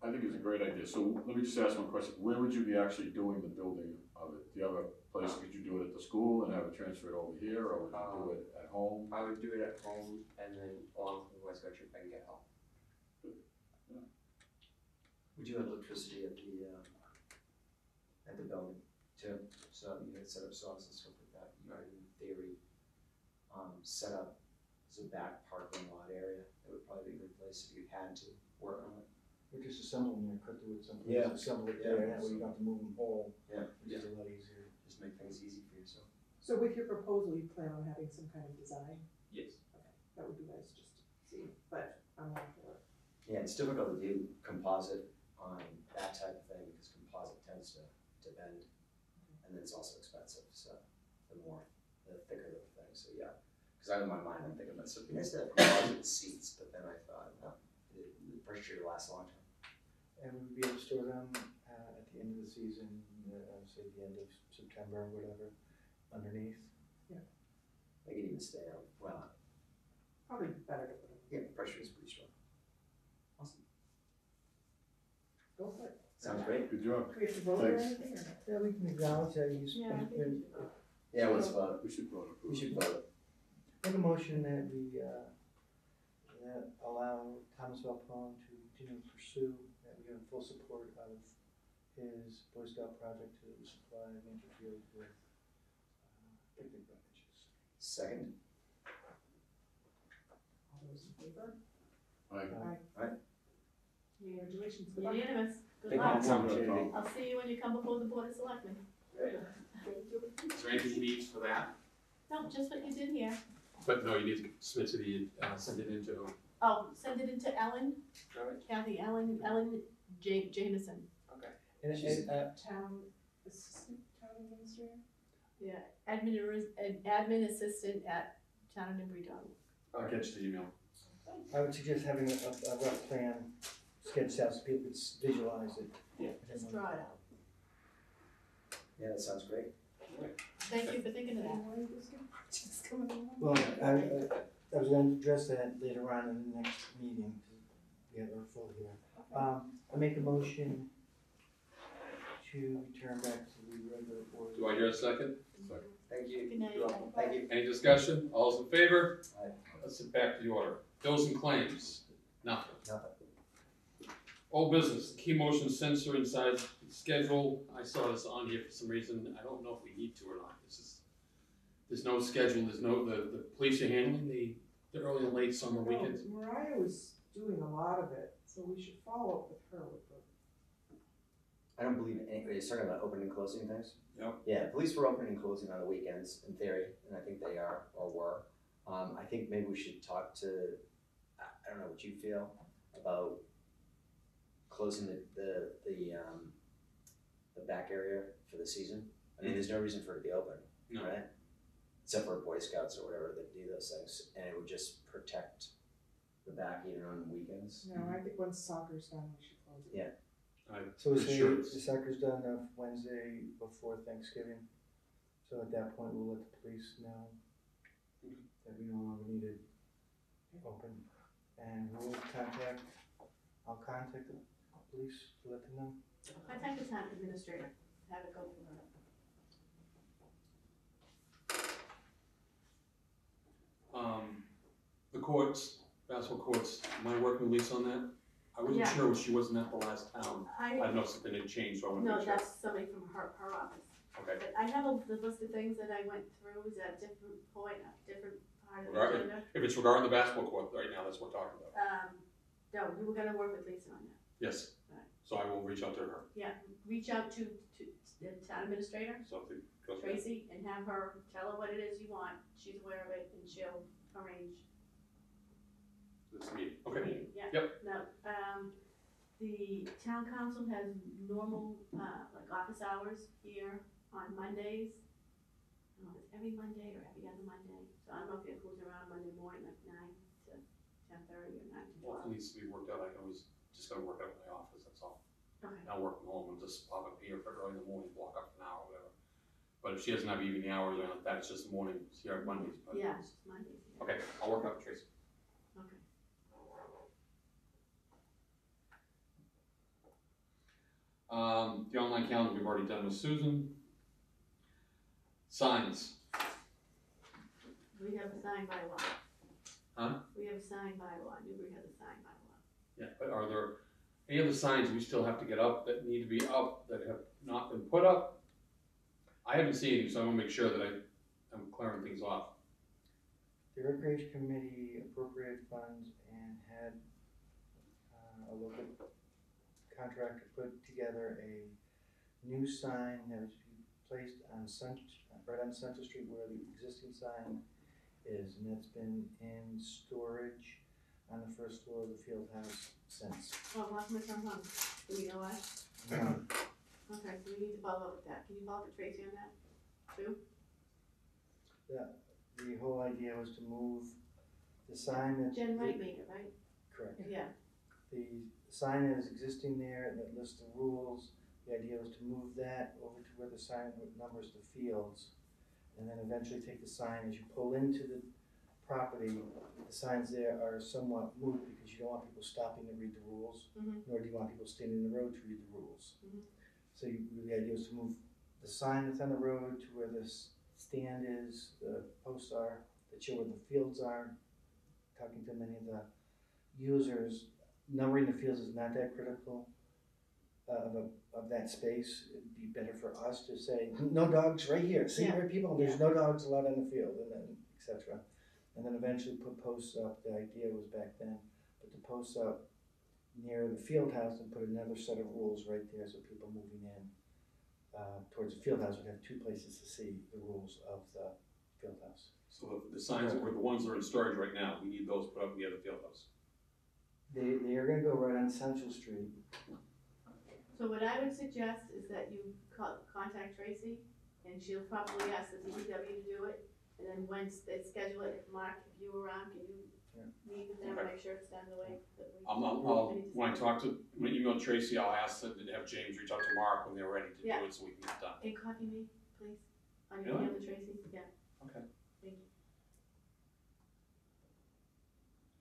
[SPEAKER 2] I think it's a great idea. So let me just ask one question. Where would you be actually doing the building of it? Do you have a place, could you do it at the school and have it transferred over here, or would you do it at home?
[SPEAKER 8] I would do it at home, and then along with the Boy Scout troop, I can get help.
[SPEAKER 6] We do have electricity at the building too, so you can set up saws and stuff like that. You could, in theory, set up as a back parking lot area. That would probably be a good place if you had to work on it.
[SPEAKER 4] Or just assemble them, cut the wood someplace,
[SPEAKER 6] Yeah.
[SPEAKER 4] assemble it
[SPEAKER 6] Yeah.
[SPEAKER 4] there, that way you don't have to move them whole,
[SPEAKER 6] Yeah.
[SPEAKER 4] which is a lot easier.
[SPEAKER 6] Just make things easy for yourself.
[SPEAKER 3] So with your proposal, you plan on having some kind of design?
[SPEAKER 8] Yes.
[SPEAKER 3] That would be nice just to see, but I'm all for it.
[SPEAKER 6] Yeah, it's difficult to do composite on that type of thing because composite tends to bend. And then it's also expensive, so the thicker the thing, so yeah. Because in my mind, I'm thinking about, so it'd be nice to have composite seats, but then I thought, no, the pressure lasts a long time.
[SPEAKER 4] And we'd be able to store them, at the end of the season, say the end of September or whatever, underneath.
[SPEAKER 6] They could even stay out, well,
[SPEAKER 3] Probably better to put them,
[SPEAKER 6] yeah, the pressure is pretty strong.
[SPEAKER 3] go for it.
[SPEAKER 6] Sounds great.
[SPEAKER 2] Good job.
[SPEAKER 3] Do we have to vote or
[SPEAKER 2] Thanks.
[SPEAKER 3] anything or no?
[SPEAKER 4] Yeah, we can acknowledge that he's
[SPEAKER 7] Yeah, I think we
[SPEAKER 4] been,
[SPEAKER 7] should.
[SPEAKER 6] Yeah, let's vote.
[SPEAKER 2] We should vote.
[SPEAKER 6] We should vote.
[SPEAKER 4] make a motion that we, that allow Thomas Alpone to continue to pursue, that we have full support of his Boy Scout project to supply Manchester with picnic benches.
[SPEAKER 6] Second.
[SPEAKER 3] All those in favor?
[SPEAKER 2] Aye.
[SPEAKER 3] Congratulations, good luck.
[SPEAKER 7] Unanimous, good
[SPEAKER 6] Big
[SPEAKER 7] luck.
[SPEAKER 6] opportunity.
[SPEAKER 7] I'll see you when you come before the Board of Selectmen.
[SPEAKER 1] Is there anything you need for that?
[SPEAKER 7] No, just what you did here.
[SPEAKER 1] But no, you need to submit to the, send it into,
[SPEAKER 7] Oh, send it into Ellen,
[SPEAKER 1] Alright.
[SPEAKER 7] Kathy, Ellen Jameson.
[SPEAKER 4] And,
[SPEAKER 6] She's-
[SPEAKER 3] Town assistant, town administrator?
[SPEAKER 7] Yeah, admin assistant at townofnewbury.org.
[SPEAKER 1] I'll get you the email.
[SPEAKER 4] I would suggest having a rough plan sketched out so people could visualize it.
[SPEAKER 1] Yeah.
[SPEAKER 7] Just draw it out.
[SPEAKER 6] Yeah, that sounds great.
[SPEAKER 7] Thank you for thinking of that.
[SPEAKER 3] Just coming along.
[SPEAKER 4] Well, I was gonna address that later on in the next meeting, we have our full here. I make a motion to return back to the regular order.
[SPEAKER 1] Do I hear a second?
[SPEAKER 6] Thank you.
[SPEAKER 7] Good night.
[SPEAKER 1] You're welcome.
[SPEAKER 6] Thank you.
[SPEAKER 1] Any discussion? All's in favor?
[SPEAKER 6] Aye.
[SPEAKER 1] Let's get back to the order. Bills and claims, nothing.
[SPEAKER 6] Nothing.
[SPEAKER 1] Old business, key motion sensor inside schedule. I saw this on here for some reason. I don't know if we need to or not. There's no schedule, there's no, the police are handling the early and late summer weekends.
[SPEAKER 3] Well, Mariah was doing a lot of it, so we should follow up with her with the.
[SPEAKER 6] I don't believe anybody's talking about opening and closing things.
[SPEAKER 1] Yep.
[SPEAKER 6] Yeah, police were opening and closing on the weekends in theory, and I think they are or were. I think maybe we should talk to, I don't know what you feel about closing the back area for the season. I mean, there's no reason for it to be open,
[SPEAKER 1] No.
[SPEAKER 6] right? Except for Boy Scouts or whatever that do those things, and it would just protect the back even on weekends.
[SPEAKER 3] No, I think once soccer's done, we should close it.
[SPEAKER 6] Yeah.
[SPEAKER 4] So we
[SPEAKER 1] For
[SPEAKER 4] say
[SPEAKER 1] sure.
[SPEAKER 4] the soccer's done Wednesday before Thanksgiving, so at that point we'll let the police know that we no longer need it open. And I'll contact the police to let them know.
[SPEAKER 7] Contact the town administrator, have it go through her.
[SPEAKER 1] The courts, basketball courts, am I working with Lisa on that? I wasn't
[SPEAKER 7] Yeah.
[SPEAKER 1] sure, she wasn't at the last town. I
[SPEAKER 7] I,
[SPEAKER 1] don't know if something had changed, so I wanted to
[SPEAKER 7] no,
[SPEAKER 1] make sure.
[SPEAKER 7] that's somebody from her office.
[SPEAKER 1] Okay,
[SPEAKER 7] But I have the list of things that I went through, is at different point, a different part of the
[SPEAKER 1] Right.
[SPEAKER 7] agenda.
[SPEAKER 1] if it's regarding the basketball court right now, that's what we're talking about.
[SPEAKER 7] No, you were gonna work with Lisa on that.
[SPEAKER 1] Yes,
[SPEAKER 7] Right.
[SPEAKER 1] so I will reach out to her,
[SPEAKER 7] Yeah, reach out to the town administrator,
[SPEAKER 1] so if it goes.
[SPEAKER 7] Tracy, and have her tell her what it is you want. She's aware of it, and she'll arrange
[SPEAKER 1] This meeting,
[SPEAKER 7] the
[SPEAKER 1] okay,
[SPEAKER 7] meeting. Yeah.
[SPEAKER 1] Yep.
[SPEAKER 7] Now, the town council has normal, like office hours here on Mondays. I don't know if it's every Monday or every other Monday, so I don't know if who's around Monday morning, like 9 to 10:30 or 9 to
[SPEAKER 1] well, if
[SPEAKER 7] 12.
[SPEAKER 1] it needs to be worked out, I can always, just gotta work out in my office, that's all.
[SPEAKER 7] Okay,
[SPEAKER 1] I'll work from home and just pop up here for early in the morning, block up an hour or whatever. But if she doesn't have evening hours or anything like that, it's just the morning, it's here on Mondays, but.
[SPEAKER 7] yeah, it's just Mondays, yeah.
[SPEAKER 1] Okay, I'll work out with Tracy.
[SPEAKER 7] Okay.
[SPEAKER 1] The online calendar we've already done with Susan. Signs,
[SPEAKER 7] We have a sign bylaw.
[SPEAKER 1] Huh?
[SPEAKER 7] We have a sign bylaw, Newbury has a sign bylaw.
[SPEAKER 1] yeah, but are there any other signs we still have to get up that need to be up that have not been put up? I haven't seen any, so I wanna make sure that I'm clearing things off.
[SPEAKER 4] The Recreation Committee appropriated funds and had a local contractor put together a new sign that was to be placed on right on Center Street where the existing sign is, and that's been in storage on the first floor of the field house since.
[SPEAKER 7] Well, what's my from home? Do we know why? Okay, so we need to follow up with that. Can you follow up with Tracy on that too?
[SPEAKER 4] The whole idea was to move the sign that.
[SPEAKER 7] Jen Wright made it, right?
[SPEAKER 4] Correct.
[SPEAKER 7] Yeah.
[SPEAKER 4] The sign that is existing there that lists the rules, the idea was to move that over to where the sign numbers the fields, and then eventually take the sign as you pull into the property, the signs there are somewhat moot because you don't want people stopping to read the rules, nor do you want people standing in the road to read the rules. So the idea is to move the sign that's on the road to where the stand is, the posts are, that show where the fields are. Talking to many of the users, numbering the fields is not that critical of that space. It'd be better for us to say, no dogs right here, see where people, there's no dogs allowed on the field, and then, et cetera. And then eventually put posts up, the idea was back then, put the posts up near the field house and put another set of rules right there so people moving in towards the field house would have two places to see the rules of the field house.
[SPEAKER 1] So the signs that were the ones that are in storage right now, we need those put up near the field house.
[SPEAKER 4] They are gonna go right on Central Street.
[SPEAKER 7] So what I would suggest is that you contact Tracy, and she'll probably ask the DPW to do it. And then once they schedule it, Mark, if you were around, can you meet with them, make sure it's done the way that we.
[SPEAKER 1] When I email Tracy, I'll ask them to have James reach out to Mark when they're ready to do it so we can get it done.
[SPEAKER 7] And copy me, please, on your email to Tracy, yeah.
[SPEAKER 1] Okay.
[SPEAKER 7] Thank you.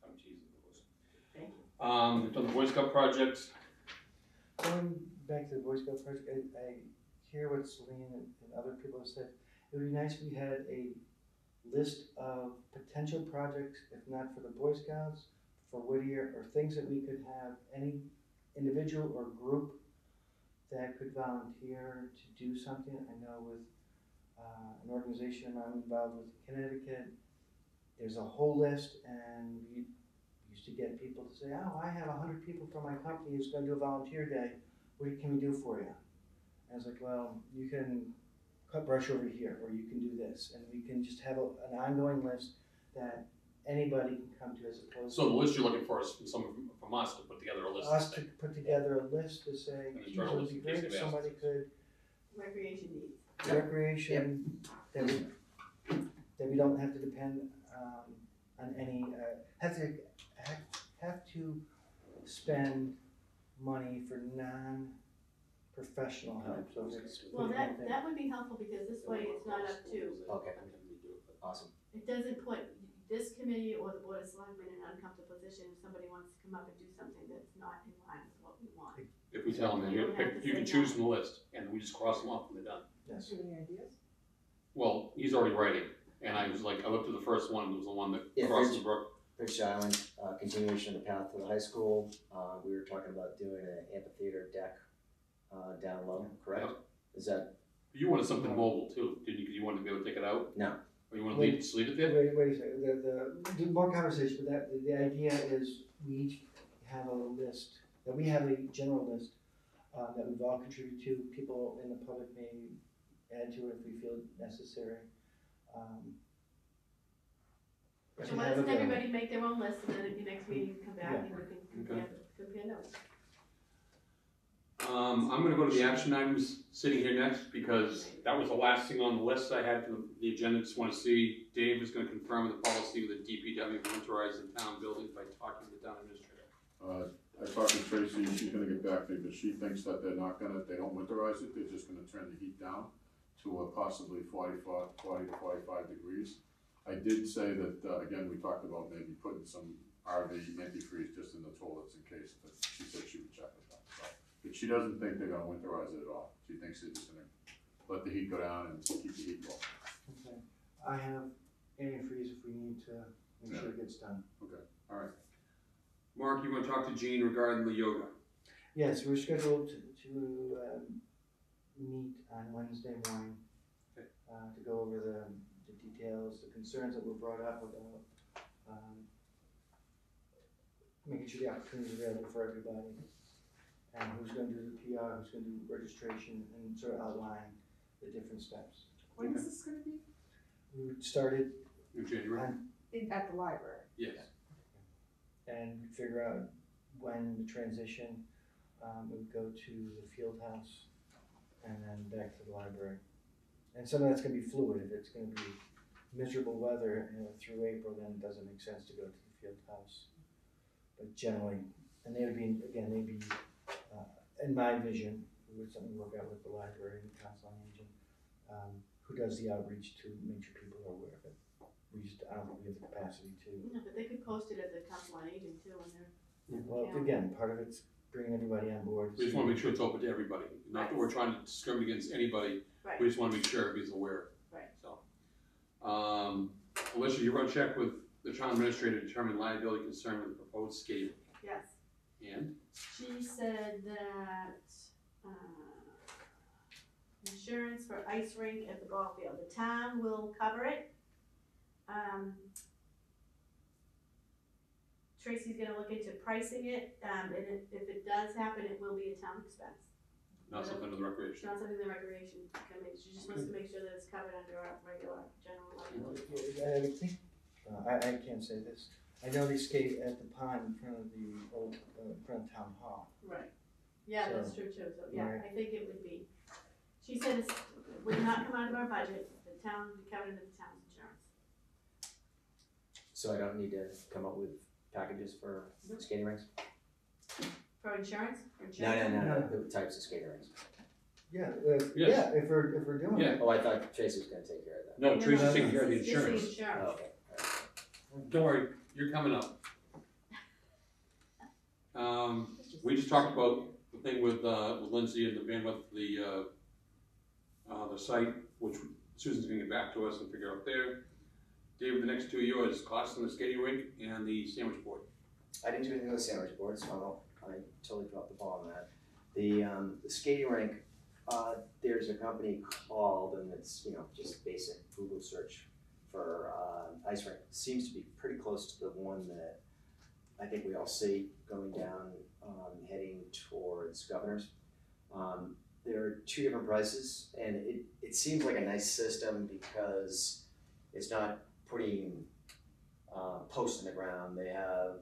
[SPEAKER 1] I'm teasing the boys.
[SPEAKER 7] Thank you.
[SPEAKER 1] We've done the Boy Scout project.
[SPEAKER 4] Going back to the Boy Scout project, I hear what Celine and other people have said. It would be nice if we had a list of potential projects, if not for the Boy Scouts, for Whittier, or things that we could have any individual or group that could volunteer to do something. I know with an organization I'm involved with in Connecticut, there's a whole list, and we used to get people to say, oh, I have 100 people from my company who's gonna do a volunteer day, what can we do for you? And I was like, well, you can cut brush over here, or you can do this, and we can just have an ongoing list that anybody can come to, as opposed
[SPEAKER 1] So the list you're looking for is from someone from us to put together a list.
[SPEAKER 4] us to put together a list to say,
[SPEAKER 1] An
[SPEAKER 4] geez, it
[SPEAKER 1] internal
[SPEAKER 4] would
[SPEAKER 1] list
[SPEAKER 4] be
[SPEAKER 1] in case
[SPEAKER 4] great if
[SPEAKER 1] they've asked
[SPEAKER 4] somebody
[SPEAKER 1] us.
[SPEAKER 4] could,
[SPEAKER 7] Recreation needs.
[SPEAKER 4] recreation, that we don't have to depend on any, have to spend money for non-professional help, so if it's.
[SPEAKER 7] Well, that would be helpful, because this way it's not up to,
[SPEAKER 6] Okay. Awesome.
[SPEAKER 7] it doesn't put this committee or the Board of Selectmen in an uncomfortable position if somebody wants to come up and do something that's not in line with what we want.
[SPEAKER 1] If we tell them, you can choose from the list, and we just cross them off when they're done.
[SPEAKER 4] Yes.
[SPEAKER 3] Any ideas?
[SPEAKER 1] Well, he's already writing, and I was like, I looked at the first one, it was the one that
[SPEAKER 6] Yeah,
[SPEAKER 1] crosses the brook.
[SPEAKER 6] Bridge Island, continuation of the path to the high school. We were talking about doing an amphitheater deck down low, correct?
[SPEAKER 1] Yep.
[SPEAKER 6] Is that,
[SPEAKER 1] You wanted something mobile too, didn't you, 'cause you wanted to be able to take it out?
[SPEAKER 6] No.
[SPEAKER 1] Or you wanna just leave it there?
[SPEAKER 4] Wait a second, the more conversation, but the idea is we each have a list, that we have a general list that we've all contributed to, people in the public may add to it if we feel necessary. if
[SPEAKER 7] So
[SPEAKER 4] we
[SPEAKER 7] why
[SPEAKER 4] have
[SPEAKER 7] doesn't
[SPEAKER 4] available.
[SPEAKER 7] everybody make their own list, and then at the next meeting, come back and we can compare notes.
[SPEAKER 1] I'm gonna go to the action items sitting here next, because that was the last thing on the list I had for the agenda. Just wanna see, Dave is gonna confirm the policy with the DPW of winterizing town buildings by talking to the town administrator.
[SPEAKER 2] I talked to Tracy, she's gonna get back to me, but she thinks that they don't winterize it, they're just gonna turn the heat down to possibly 40 to 45 degrees. I did say that, again, we talked about maybe putting some RV antifreeze just in the toilets in case, but she said she would check with them, so. But she doesn't think they're gonna winterize it at all, she thinks they're just gonna let the heat go down and keep the heat low.
[SPEAKER 4] Okay. I have antifreeze if we need to make sure it gets done.
[SPEAKER 1] Alright. Mark, you wanna talk to Jean regarding the yoga?
[SPEAKER 4] Yes, we're scheduled to meet on Wednesday morning
[SPEAKER 1] Okay.
[SPEAKER 4] to go over the details, the concerns that were brought up about making sure the opportunity is available for everybody, and who's gonna do the PR, who's gonna do registration, and sort of outline the different steps.
[SPEAKER 3] When is this gonna be?
[SPEAKER 4] We started
[SPEAKER 1] In January?
[SPEAKER 3] At the library.
[SPEAKER 1] Yes.
[SPEAKER 4] and we'd figure out when the transition would go to the field house and then back to the library. And some of that's gonna be fluid. If it's gonna be miserable weather through April, then it doesn't make sense to go to the field house. But generally, and they would be, again, they'd be, in my vision, it would something work out with the library and the council on aging, who does the outreach to make sure people are aware of it. I don't think we have the capacity to.
[SPEAKER 7] No, but they could post it at the council on aging too, and they're.
[SPEAKER 4] Well,
[SPEAKER 7] Yeah.
[SPEAKER 4] again, part of it's bringing everybody on board.
[SPEAKER 1] We just wanna make sure it's open to everybody, not that we're trying to discriminate against anybody,
[SPEAKER 7] Right.
[SPEAKER 1] we just wanna make sure everybody's aware.
[SPEAKER 7] Right.
[SPEAKER 1] So, Alicia, you're gonna check with the town administrator to determine liability concern with the proposed skating,
[SPEAKER 7] Yes.
[SPEAKER 1] and?
[SPEAKER 7] She said that, insurance for ice rink at the ball field, the town will cover it. Tracy's gonna look into pricing it, and if it does happen, it will be a town expense.
[SPEAKER 1] Not something of the
[SPEAKER 7] It's
[SPEAKER 1] recreation.
[SPEAKER 7] not something the recreation committee, she just wants to make sure that it's covered under our regular general liability.
[SPEAKER 4] I would think, I can't say this, I know they skate at the pond in front of the old, in front of town hall.
[SPEAKER 7] Right. Yeah, that's
[SPEAKER 4] So,
[SPEAKER 7] true too, so yeah,
[SPEAKER 4] right.
[SPEAKER 7] I think it would be, she said it would not come out of our budget, the town would be covered under the town's insurance.
[SPEAKER 6] So I don't need to come up with packages for skating rinks?
[SPEAKER 7] For insurance? For
[SPEAKER 6] No,
[SPEAKER 7] insurance?
[SPEAKER 6] the types of skating rinks.
[SPEAKER 4] Yeah,
[SPEAKER 1] Yes.
[SPEAKER 4] yeah, if we're doing
[SPEAKER 1] Yeah.
[SPEAKER 4] it.
[SPEAKER 6] Oh, I thought Tracy was gonna take care of that.
[SPEAKER 1] No, Tracy's taking care of the
[SPEAKER 7] This is
[SPEAKER 1] insurance.
[SPEAKER 7] the insurance.
[SPEAKER 6] Oh, okay, alright.
[SPEAKER 1] Don't worry, you're coming up. We just talked about the thing with Lindsay and the bandwidth, the site, which Susan's gonna get back to us and figure out there. David, the next two of yours, cost on the skating rink and the sandwich board.
[SPEAKER 6] I didn't do anything with the sandwich boards, I totally dropped the ball on that. The skating rink, there's a company called, and it's, just basic Google search for, ice rink. Seems to be pretty close to the one that I think we all see going down, heading towards Governor's. There are two different prices, and it seems like a nice system because it's not putting, posts in the ground. They have,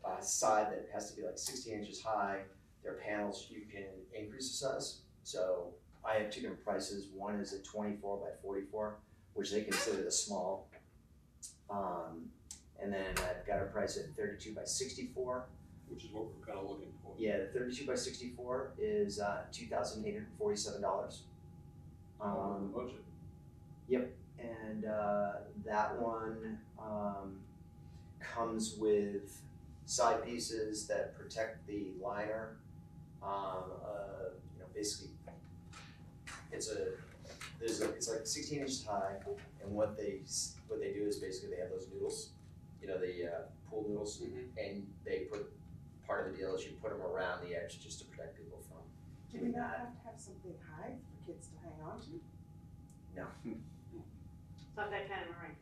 [SPEAKER 6] a side that has to be like 16 inches high. Their panels, you can increase the size. So I have two different prices. One is a 24 by 44, which they consider the small. And then I've got a price at 32 by 64.
[SPEAKER 1] Which is what we're kinda looking for.
[SPEAKER 6] Yeah, the 32 by 64 is $2,847.
[SPEAKER 1] Budget.
[SPEAKER 6] And that one comes with side pieces that protect the liner. Basically, it's like 16 inches high, and what they do is basically they have those noodles, the pool noodles, and they put, part of the deal is you put them around the edge just to protect people from
[SPEAKER 3] Do we
[SPEAKER 6] doing
[SPEAKER 3] not
[SPEAKER 6] that.
[SPEAKER 3] have to have something high for kids to hang on to?
[SPEAKER 7] It's not that kind of a rink.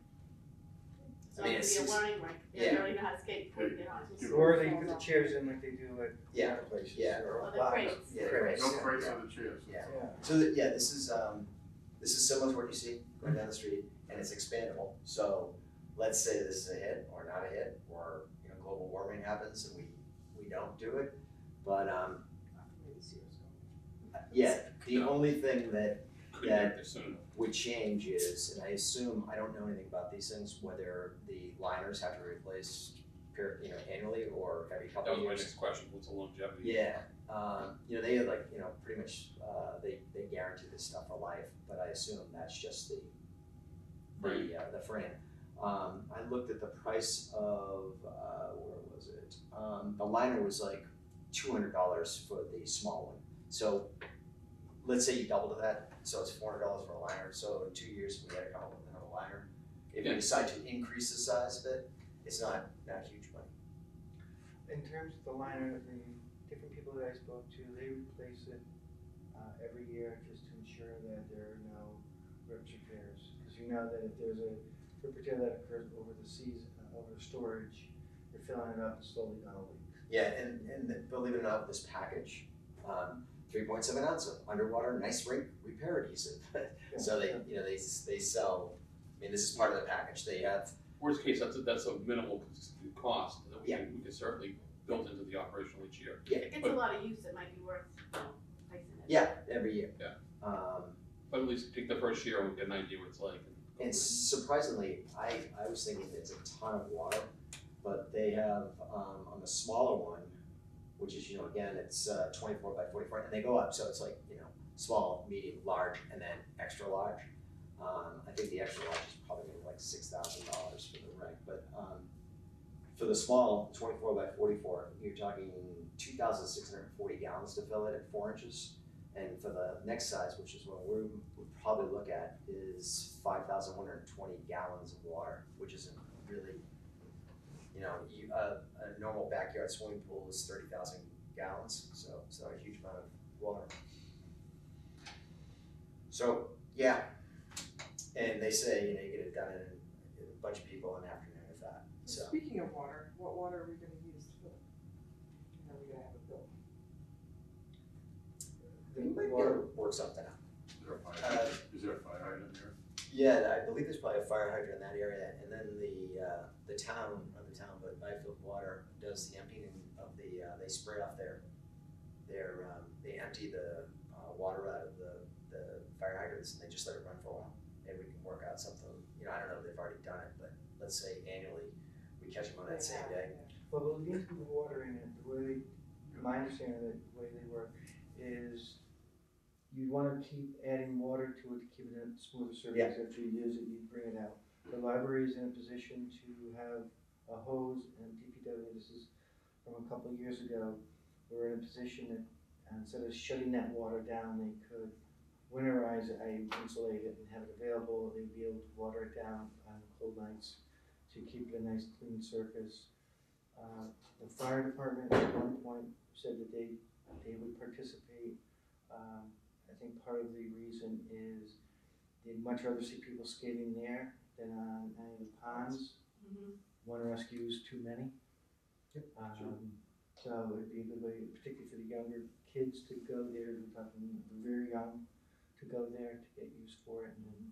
[SPEAKER 7] It's
[SPEAKER 6] I
[SPEAKER 7] not
[SPEAKER 6] mean,
[SPEAKER 7] gonna be
[SPEAKER 6] it's-
[SPEAKER 7] a learning rink, you
[SPEAKER 6] yeah.
[SPEAKER 7] don't even know how to skate before you get on.
[SPEAKER 2] Yeah.
[SPEAKER 4] Or they put the chairs in like they do at
[SPEAKER 6] Yeah,
[SPEAKER 4] other places.
[SPEAKER 6] yeah.
[SPEAKER 4] or
[SPEAKER 7] Well, the
[SPEAKER 4] lockers.
[SPEAKER 7] crates.
[SPEAKER 6] Yeah,
[SPEAKER 4] Crates,
[SPEAKER 2] No
[SPEAKER 4] yeah.
[SPEAKER 2] crates on the chairs.
[SPEAKER 6] Yeah.
[SPEAKER 4] Yeah.
[SPEAKER 6] So this is similar to what you see going down the street, and it's expandable. So let's say this is a hit or not a hit, or global warming happens and we don't do it. But
[SPEAKER 3] Maybe this year's going.
[SPEAKER 6] yeah, the only thing that
[SPEAKER 1] Couldn't
[SPEAKER 6] Yeah.
[SPEAKER 1] get this soon enough.
[SPEAKER 6] would change is, and I assume, I don't know anything about these things, whether the liners have to be replaced annually or every
[SPEAKER 1] That
[SPEAKER 6] couple
[SPEAKER 1] was
[SPEAKER 6] of
[SPEAKER 1] my
[SPEAKER 6] years.
[SPEAKER 1] next question, what's the longevity?
[SPEAKER 6] Yeah, they have pretty much, they guarantee this stuff for life, but I assume that's just the frame. I looked at the price of, where was it? The liner was like $200 for the small one. So let's say you doubled that, so it's $400 for a liner. So in 2 years, we had to come up with another liner. If we decide to increase the size of it, it's not huge money.
[SPEAKER 4] In terms of the liner, the different people that I spoke to, they replace it every year just to ensure that there are no rips or tears. Because you know that if there's a rip or tear that occurs over the season, over storage, you're filling it up and slowly gonna leak.
[SPEAKER 6] Yeah, and believe it or not, this package, 3.7 ounce of underwater nice rink repair adhesive. So they sell. I mean, this is part of the package. They have.
[SPEAKER 1] Worst case, that's a minimal cost that we
[SPEAKER 6] Yeah.
[SPEAKER 1] can certainly build into the operational each year.
[SPEAKER 7] If it gets a lot of use, it might be worth, placing it.
[SPEAKER 6] Yeah, every year.
[SPEAKER 1] Yeah.
[SPEAKER 6] Um,
[SPEAKER 1] But at least take the first year and get an idea what it's like.
[SPEAKER 6] and surprisingly, I was thinking it's a ton of water, but they have on the smaller one, which is again it's 24 by 44, and they go up, so it's like small, medium, large, and then extra large. I think the extra large is probably gonna be like $6,000 for the rec, but, for the small 24 by 44, you're talking 2,640 gallons to fill it at 4 inches. And for the next size, which is what we would probably look at, is 5,120 gallons of water, which isn't really, a normal backyard swimming pool is 30,000 gallons, so it's not a huge amount of water. So, yeah, and they say, you get it done in a bunch of people in an afternoon if that, so.
[SPEAKER 3] Speaking of water, what water are we gonna use to fill it? Are we gonna have a bill?
[SPEAKER 6] We might be able to work something out.
[SPEAKER 2] Is there a fire hydrant there?
[SPEAKER 6] Yeah, I believe there's probably a fire hydrant in that area, and then the town, not the town, but Byfield Water does the emptying of they spray off they empty the water out of the fire hydrants, and they just let it run for a while. Maybe we can work out something, I don't know if they've already done it, but let's say annually, we catch them on that same day.
[SPEAKER 4] Well, we'll get some water in it, the way, my understanding of the way they work is you'd wanna keep adding water to it to keep it in smoother surface. After you use it, you bring it out. The library is in a position to have a hose, and DPW, this is from a couple of years ago, we're in a position that instead of shutting that water down, they could winterize it, insulate it and have it available. They'd be able to water it down on cold nights to keep it a nice clean surface. The fire department at one point said that they would participate. I think part of the reason is they'd much rather see people skating there than on any of the ponds. One rescue is too many. So it'd be a good way, particularly for the younger kids, to go there. We're talking very young, to go there to get used for it. And then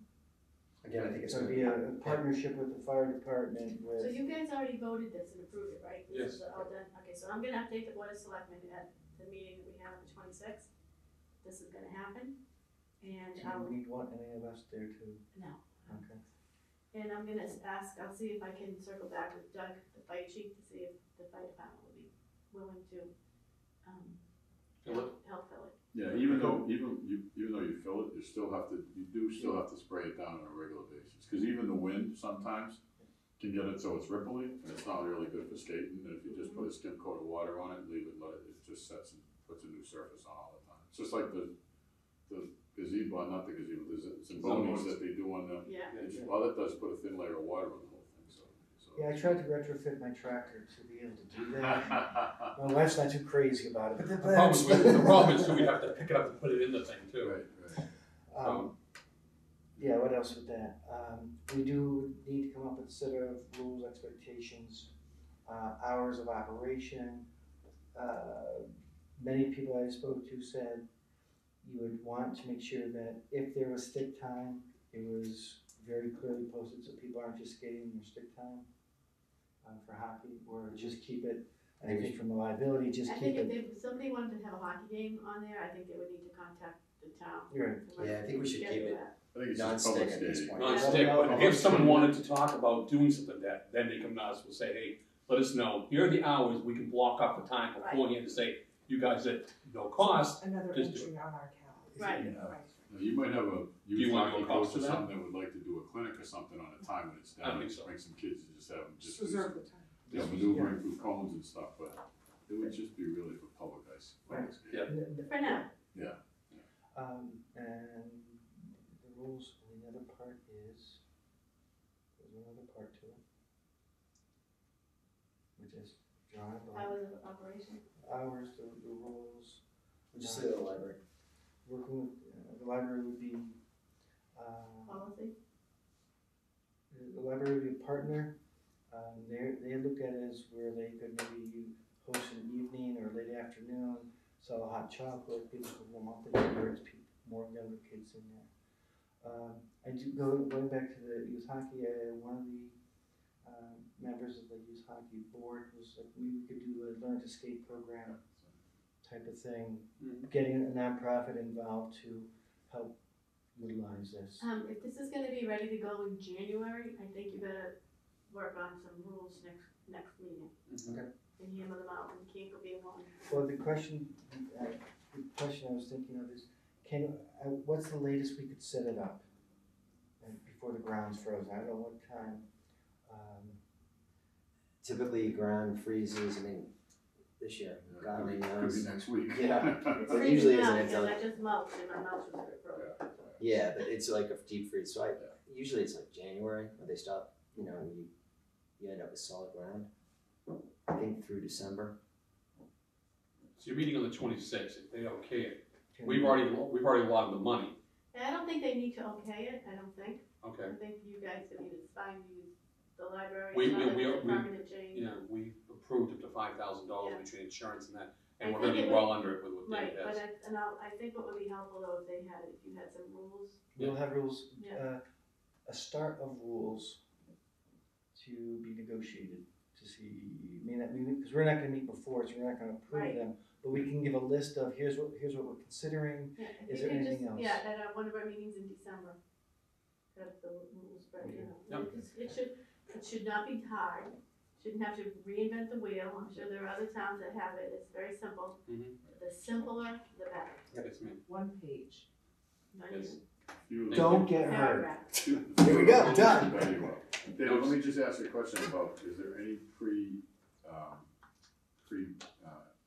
[SPEAKER 6] Again, I think it's
[SPEAKER 4] so it'd be a partnership with the fire department with.
[SPEAKER 7] So you guys already voted this and approved it, right?
[SPEAKER 1] Yes.
[SPEAKER 7] This is all done, okay, so I'm gonna update the board of selectmen at the meeting that we have on the 26th. This is gonna happen, and
[SPEAKER 4] Do we want any of us there too?
[SPEAKER 7] no.
[SPEAKER 4] Okay.
[SPEAKER 7] And I'm gonna ask, I'll see if I can circle back with Doug, the fire chief, to see if the fire department will be willing to,
[SPEAKER 1] Fill it?
[SPEAKER 7] help fill it.
[SPEAKER 2] Yeah, even though you fill it, you do still have to spray it down on a regular basis, cause even the wind sometimes can get it so it's ripply, and it's not really good for skating, and if you just put a skim coat of water on it, and let it just sets and puts a new surface on all the time. It's just like the gazebo, not the gazebo, there's some bonings that they do on the,
[SPEAKER 7] Yeah.
[SPEAKER 2] all it does is put a thin layer of water on the whole thing, so.
[SPEAKER 4] Yeah, I tried to retrofit my tractor to be able to do that. My wife's not too crazy about it.
[SPEAKER 1] The problem is too, we'd have to pick it up and put it in the thing too.
[SPEAKER 2] Right.
[SPEAKER 4] Yeah, what else with that? We do need to come up with a set of rules, expectations, hours of operation. Many people I spoke to said you would want to make sure that if there was stick time, it was very clearly posted so people aren't just skating in their stick time for hockey, or just keep it, I think from a liability, just
[SPEAKER 7] I
[SPEAKER 4] keep
[SPEAKER 7] think
[SPEAKER 4] it.
[SPEAKER 7] if somebody wanted to have a hockey game on there, I think they would need to contact the town.
[SPEAKER 4] Right.
[SPEAKER 6] Yeah, I think we should keep it
[SPEAKER 2] I think it's just public
[SPEAKER 6] non-stick at this
[SPEAKER 2] skating.
[SPEAKER 6] point.
[SPEAKER 1] Non-stick, but if someone wanted to talk about doing something that, then they come to us, we'll say, hey, let us know, here are the hours, we can block off the time for pulling in to say, you guys at no cost,
[SPEAKER 3] Another
[SPEAKER 1] just do
[SPEAKER 3] entry on our calendar.
[SPEAKER 7] Right.
[SPEAKER 3] Right.
[SPEAKER 2] Now, you might have a
[SPEAKER 1] you
[SPEAKER 2] youth
[SPEAKER 1] want to
[SPEAKER 2] hockey
[SPEAKER 1] go across
[SPEAKER 2] coach or
[SPEAKER 1] to that?
[SPEAKER 2] something that would like to do a clinic or something on a time when it's
[SPEAKER 1] I
[SPEAKER 2] down,
[SPEAKER 1] think so.
[SPEAKER 2] bring some kids to just have them
[SPEAKER 3] Just
[SPEAKER 2] do
[SPEAKER 3] reserve
[SPEAKER 2] some,
[SPEAKER 3] the time.
[SPEAKER 2] maneuvering through cones and stuff, but it would just be really for public ice. Public skating.
[SPEAKER 1] Yeah.
[SPEAKER 7] For now.
[SPEAKER 4] And the rules, and the other part is, there's another part to it, which is drawn up.
[SPEAKER 7] Hours of operation.
[SPEAKER 4] Hours, the rules.
[SPEAKER 6] We'll just say the library.
[SPEAKER 4] Working with, the library would be,
[SPEAKER 7] Policy.
[SPEAKER 4] the library would be a partner. They look at it as where they could maybe host an evening or late afternoon, sell a hot chocolate, people could warm up their beers, more younger kids in there. I do, going back to the youth hockey, one of the members of the youth hockey board was like, we could do a learn to skate program type of thing, getting a nonprofit involved to help utilize this.
[SPEAKER 7] If this is gonna be ready to go in January, I think you better work on some rules next meeting.
[SPEAKER 6] Okay.
[SPEAKER 7] And hammer them out, and can't go be alone.
[SPEAKER 4] Well, the question I was thinking of is, what's the latest we could set it up? before the ground's frozen. I don't know what time.
[SPEAKER 6] Typically, ground freezes, I mean, this year, God only
[SPEAKER 2] Could
[SPEAKER 6] knows.
[SPEAKER 2] be next week.
[SPEAKER 6] Yeah.
[SPEAKER 7] It's
[SPEAKER 6] But usually
[SPEAKER 7] freezing
[SPEAKER 6] isn't
[SPEAKER 7] now
[SPEAKER 6] it,
[SPEAKER 7] because
[SPEAKER 6] like-
[SPEAKER 7] I just mulched and my mulch was frozen.
[SPEAKER 6] Yeah, but it's like a deep freeze, so usually it's like January when they stop, you know, you end up with solid ground. I think through December.
[SPEAKER 1] So you're meeting on the 26th, if they okay it, we've already allotted the money,
[SPEAKER 7] And I don't think they need to okay it, I don't think.
[SPEAKER 1] okay?
[SPEAKER 7] I think you guys, I mean, it's fine to use the library,
[SPEAKER 1] We-
[SPEAKER 7] it's not like
[SPEAKER 1] we-
[SPEAKER 7] it's a
[SPEAKER 1] we-
[SPEAKER 7] permanent change.
[SPEAKER 1] You know, we approved up to $5,000
[SPEAKER 7] Yeah.
[SPEAKER 1] between insurance and that,
[SPEAKER 7] I
[SPEAKER 1] and we're
[SPEAKER 7] think
[SPEAKER 1] gonna be
[SPEAKER 7] it
[SPEAKER 1] well under it with what
[SPEAKER 7] Right,
[SPEAKER 1] David
[SPEAKER 7] but
[SPEAKER 1] has.
[SPEAKER 7] I think what would be helpful though, if you had some rules,
[SPEAKER 4] We'll have rules,
[SPEAKER 7] Yeah.
[SPEAKER 4] a start of rules to be negotiated, to see, because we're not gonna meet before, so we're not gonna approve
[SPEAKER 7] Right.
[SPEAKER 4] them. But we can give a list of, here's what we're considering.
[SPEAKER 7] yeah, if
[SPEAKER 4] Is
[SPEAKER 7] you
[SPEAKER 4] there
[SPEAKER 7] could
[SPEAKER 4] anything
[SPEAKER 7] just,
[SPEAKER 4] else?
[SPEAKER 7] yeah, at one of our meetings in December. Have the rules, but you know, it should not be hard, shouldn't have to reinvent the wheel, I'm sure there are other towns that have it, it's very simple.
[SPEAKER 1] Mhm.
[SPEAKER 7] The simpler, the better.
[SPEAKER 1] Yes, ma'am.
[SPEAKER 5] One page.
[SPEAKER 7] Not
[SPEAKER 1] Yes.
[SPEAKER 7] even
[SPEAKER 4] Don't get hurt.
[SPEAKER 7] paragraph.
[SPEAKER 4] Here we go, done.
[SPEAKER 2] Very well. David, let me just ask you a question about, is there any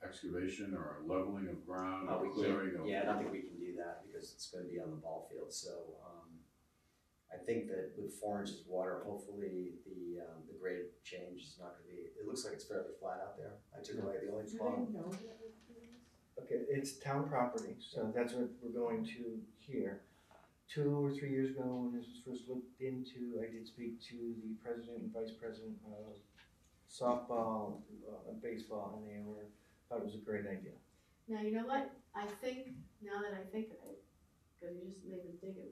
[SPEAKER 2] excavation or leveling of ground or
[SPEAKER 6] We
[SPEAKER 2] clearing
[SPEAKER 6] can't,
[SPEAKER 2] of?
[SPEAKER 6] yeah, I don't think we can do that because it's gonna be on the ball field, so, I think that with 4 inches of water, hopefully the grade change is not gonna be, it looks like it's fairly flat out there. I took away the only spot.
[SPEAKER 4] Okay, it's town property, so that's what we're going to here. 2 or 3 years ago, when this was first looked into, I did speak to the president and vice president of softball, and baseball, and they thought it was a great idea.
[SPEAKER 7] Now, you know what, I think, now that I think of it, cause you just made me think of,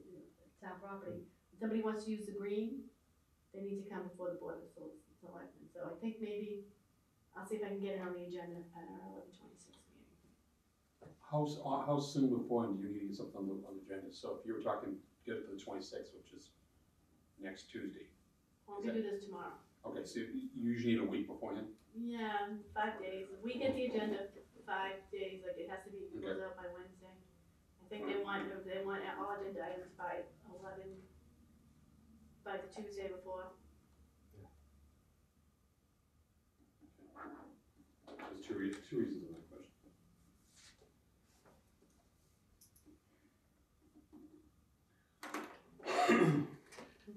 [SPEAKER 7] town property, if somebody wants to use the green, they need to come before the board of selectmen, so I think maybe, I'll see if I can get it on the agenda at our 11/26 meeting.
[SPEAKER 1] How soon before do you need to get something on the agenda? So if you were talking, get it to the 26th, which is next Tuesday.
[SPEAKER 7] Well, we do this tomorrow.
[SPEAKER 1] Okay, so you usually need a week beforehand?
[SPEAKER 7] Yeah, 5 days, we get the agenda 5 days, like it has to be filled out by Wednesday. I think they want all agenda items by 11, by the Tuesday before.
[SPEAKER 1] There's two reasons in that question.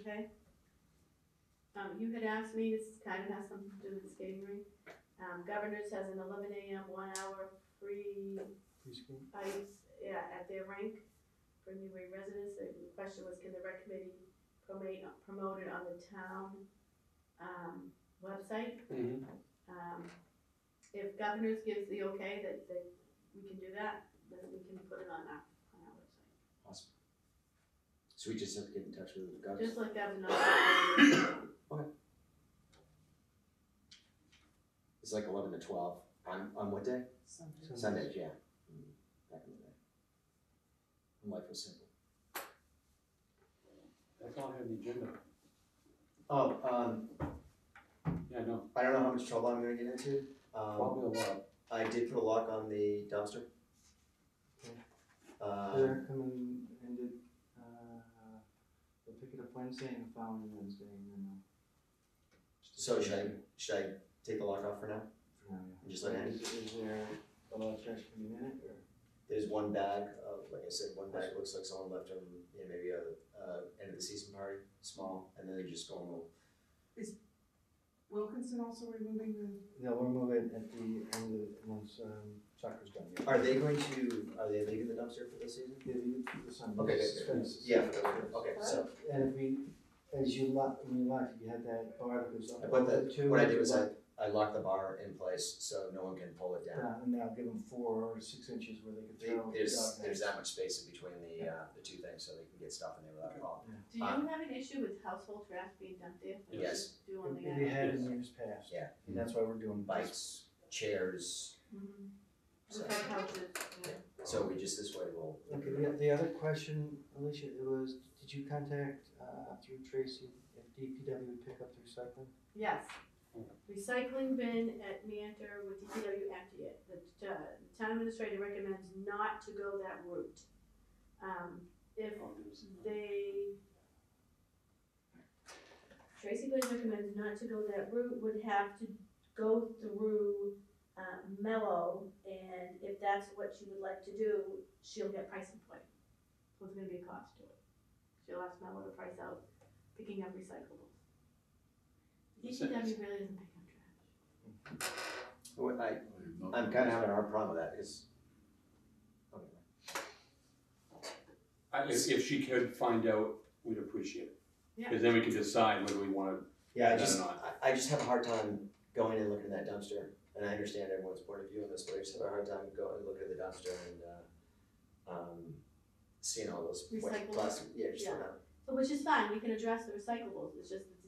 [SPEAKER 7] Okay. You had asked me, this kind of has something to do with the skating rink. Governors has an 11 a.m. 1 hour free ice, at their rink for Newbury residents. The question was, can the rec committee promote it on the town, website? If Governors gives the okay that we can do that, then we can put it on our website.
[SPEAKER 6] Awesome. So we just have to get in touch with the guys.
[SPEAKER 7] Just like Governor.
[SPEAKER 6] It's like 11 to 12 on what day? Sundays, yeah. Back in the day. Life was simple.
[SPEAKER 1] That's all I have on the agenda.
[SPEAKER 6] Oh,
[SPEAKER 1] Yeah, no,
[SPEAKER 6] I don't know how much trouble I'm gonna get into.
[SPEAKER 1] probably a lot.
[SPEAKER 6] I did put a lock on the dumpster.
[SPEAKER 4] They're coming and they'll pick it up Wednesday and the following Wednesday, and then
[SPEAKER 6] So should I take the lock off for now?
[SPEAKER 4] for now,
[SPEAKER 6] And just let it hang?
[SPEAKER 4] Is there a lot of trash coming in it, or?
[SPEAKER 6] There's one bag of, like I said, one bag looks like someone left them, maybe a end of the season party, small, and then they just go and
[SPEAKER 5] Wilkinson also removing the?
[SPEAKER 4] No, we'll move it at the end of, once soccer's done. Yeah.
[SPEAKER 6] Are they leaving the dumpster for this season?
[SPEAKER 4] Yeah, the sun.
[SPEAKER 6] Okay, good. Yeah, okay, so
[SPEAKER 4] And if we, as you lock, when you lock, you had that bar that goes up.
[SPEAKER 6] I put what I did was
[SPEAKER 4] lock-
[SPEAKER 6] I locked the bar in place so no one can pull it down.
[SPEAKER 4] And now give them 4 or 6 inches where they can throw.
[SPEAKER 6] There's
[SPEAKER 4] dog bags.
[SPEAKER 6] that much space in between the two things so they can get stuff in there without a problem.
[SPEAKER 7] Do you have an issue with household trash being dumped there? Like
[SPEAKER 6] Yes.
[SPEAKER 7] you Do on the.
[SPEAKER 4] We had in years past.
[SPEAKER 6] Yeah.
[SPEAKER 4] And that's why we're doing
[SPEAKER 6] Bikes, chairs,
[SPEAKER 7] Mhm.
[SPEAKER 6] so,
[SPEAKER 7] Okay, couches, yeah.
[SPEAKER 6] so we just this way will.
[SPEAKER 4] Okay, the other question, Alicia, it was, did you contact, through Tracy, if DPW would pick up the recycling?
[SPEAKER 7] Yes. Recycling bin at Mantor with DPW empty it. The town administrator recommends not to go that route. If they Tracy Blaze recommends not to go that route, would have to go through, Mellow, and if that's what she would like to do, she'll get pricing point. So it's gonna be a cost to it. She'll ask Mellow to price out picking up recyclables. DPW really doesn't pick up trash.
[SPEAKER 6] Well,
[SPEAKER 2] I have no-
[SPEAKER 6] I'm kinda having a hard problem with that, because.
[SPEAKER 1] If she could find out, we'd appreciate it.
[SPEAKER 7] Yeah.
[SPEAKER 1] Because then we can decide whether we wanna,
[SPEAKER 6] Yeah,
[SPEAKER 1] I don't know.
[SPEAKER 6] I just have a hard time going and looking at that dumpster, and I understand everyone's point of view on this, but I just have a hard time going and looking at the dumpster and, seeing all those
[SPEAKER 7] Recyclables?
[SPEAKER 6] plastic, yeah, just
[SPEAKER 7] Yeah.
[SPEAKER 6] not.
[SPEAKER 7] So which is fine, we can address the recyclables, it's just that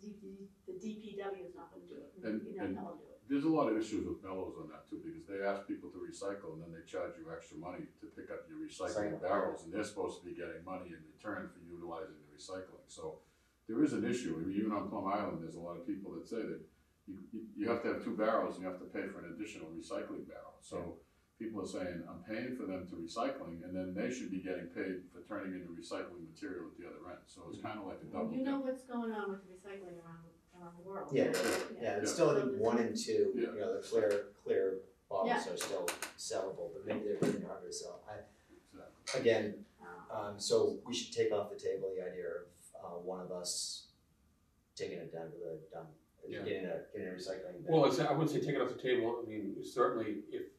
[SPEAKER 7] the DPW is not gonna do it,
[SPEAKER 2] And-
[SPEAKER 7] you know,
[SPEAKER 2] and-
[SPEAKER 7] Mellow do it.
[SPEAKER 2] There's a lot of issues with Mellows on that too, because they ask people to recycle and then they charge you extra money to pick up your recycling
[SPEAKER 6] Recycle.
[SPEAKER 2] barrels, and they're supposed to be getting money in return for utilizing the recycling, so there is an issue. I mean, even on Plum Island, there's a lot of people that say that you have to have 2 barrels and you have to pay for an additional recycling barrel, so people are saying, I'm paying for them to recycling, and then they should be getting paid for turning into recycling material at the other end, so it's kinda like a double
[SPEAKER 7] You know
[SPEAKER 2] dip.
[SPEAKER 7] what's going on with recycling around the world.
[SPEAKER 6] Yeah,
[SPEAKER 7] right?
[SPEAKER 6] Yeah, it's still, I
[SPEAKER 7] So
[SPEAKER 6] think,
[SPEAKER 7] there's-
[SPEAKER 6] 1 and 2,
[SPEAKER 2] Yeah.
[SPEAKER 6] you know, the clear bottles are still sellable, but maybe they're really harder to sell.
[SPEAKER 2] Exactly.
[SPEAKER 6] Again,
[SPEAKER 7] Um,
[SPEAKER 6] so we should take off the table the idea of, one of us taking it down to the dump,
[SPEAKER 1] Yeah.
[SPEAKER 6] getting a recycling bin.
[SPEAKER 1] well, I wouldn't say take it off the table, I mean, certainly if,